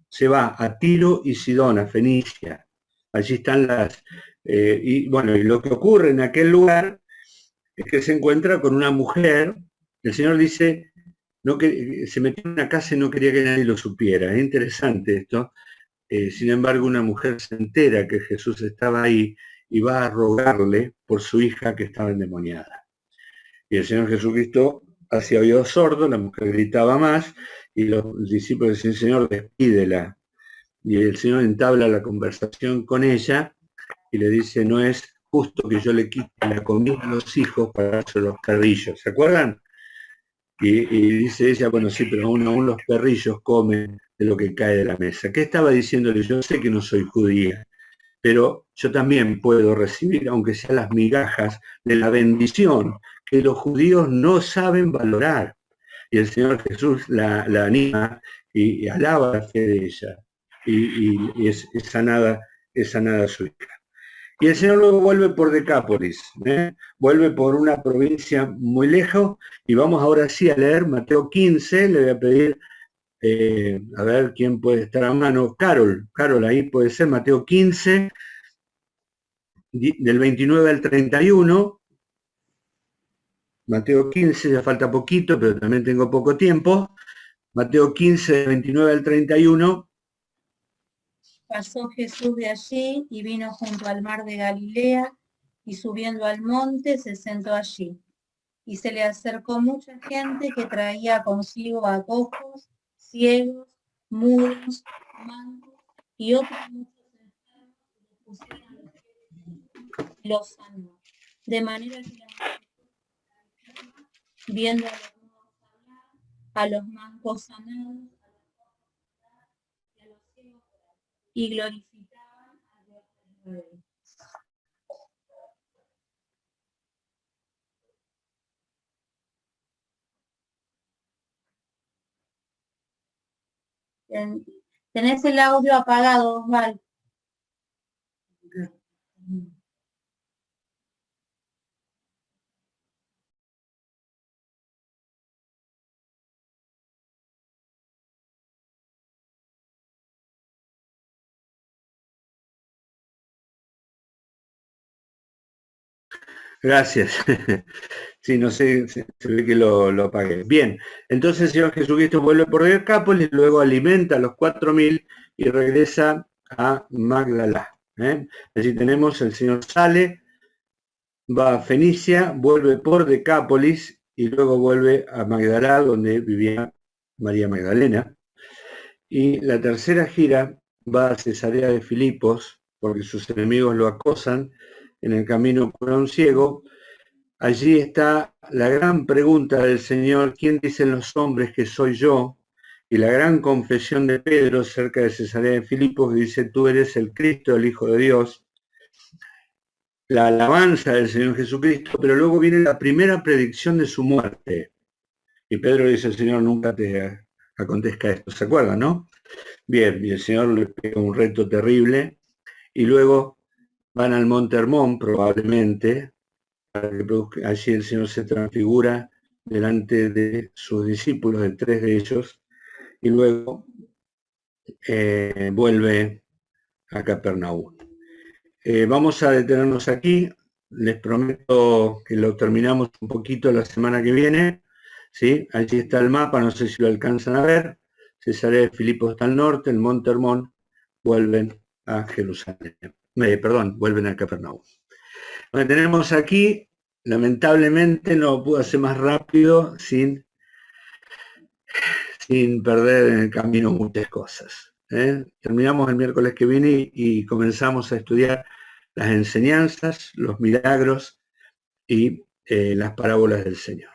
se va a Tiro y Sidón, a Fenicia. Allí están y lo que ocurre en aquel lugar es que se encuentra con una mujer. El Señor dice, se metió en una casa y no quería que nadie lo supiera. Es interesante esto. Sin embargo, una mujer se entera que Jesús estaba ahí y va a rogarle por su hija que estaba endemoniada. Y el Señor Jesucristo hacía oído sordo, la mujer gritaba más, y los discípulos decían, Señor, despídela. Y el Señor entabla la conversación con ella y le dice, no es justo que yo le quite la comida a los hijos para darse los perrillos. ¿Se acuerdan? Y dice ella, bueno, sí, pero aún los perrillos comen de lo que cae de la mesa. ¿Qué estaba diciéndole? Yo sé que no soy judía, pero yo también puedo recibir, aunque sean las migajas, de la bendición que los judíos no saben valorar. Y el Señor Jesús la anima y alaba la fe de ella. Y es sanada su hija. Y el Señor luego vuelve por Decápolis, vuelve por una provincia muy lejos, y vamos ahora sí a leer Mateo 15, le voy a pedir, a ver quién puede estar a mano, Carol, ahí puede ser, Mateo 15, del 29 al 31, Mateo 15, ya falta poquito, pero también tengo poco tiempo, Mateo 15, del 29 al 31. Pasó Jesús de allí y vino junto al mar de Galilea, y subiendo al monte se sentó allí. Y se le acercó mucha gente que traía consigo a cojos, ciegos, mudos, mancos y otros muchos enfermos, y los pusieron a los pies y los sanó. De manera que la multitud, viendo a los mudos hablar, a los mancos sanados, y glorificaban a Dios de Israel. Tenés el audio apagado, Osvaldo. Gracias. Sí, no sé, se ve que lo apagué. Bien, entonces el Señor Jesucristo vuelve por Decápolis, luego alimenta a los 4.000 y regresa a Magdala. Allí tenemos, el Señor sale, va a Fenicia, vuelve por Decápolis y luego vuelve a Magdala, donde vivía María Magdalena. Y la tercera gira va a Cesarea de Filipos, porque sus enemigos lo acosan. En el camino cura un ciego. Allí está la gran pregunta del Señor, ¿quién dicen los hombres que soy yo? Y la gran confesión de Pedro cerca de Cesarea de Filipos, que dice, tú eres el Cristo, el Hijo de Dios. La alabanza del Señor Jesucristo, pero luego viene la primera predicción de su muerte. Y Pedro dice, Señor, nunca te acontezca esto. ¿Se acuerdan, no? Bien, y el Señor le pega un reto terrible. Y luego van al Monte Hermón, probablemente, para que allí el Señor se transfigura delante de sus discípulos, de 3 de ellos, y luego vuelve a Capernaum. Vamos a detenernos aquí. Les prometo que lo terminamos un poquito la semana que viene, ¿sí? Allí está el mapa, no sé si lo alcanzan a ver. Cesarea de Filipo está al norte, el Monte Hermón, vuelven a Jerusalén. Vuelven a Capernaum. Lo que tenemos aquí, lamentablemente no puedo hacer más rápido sin perder en el camino muchas cosas. Terminamos el miércoles que viene y comenzamos a estudiar las enseñanzas, los milagros y las parábolas del Señor.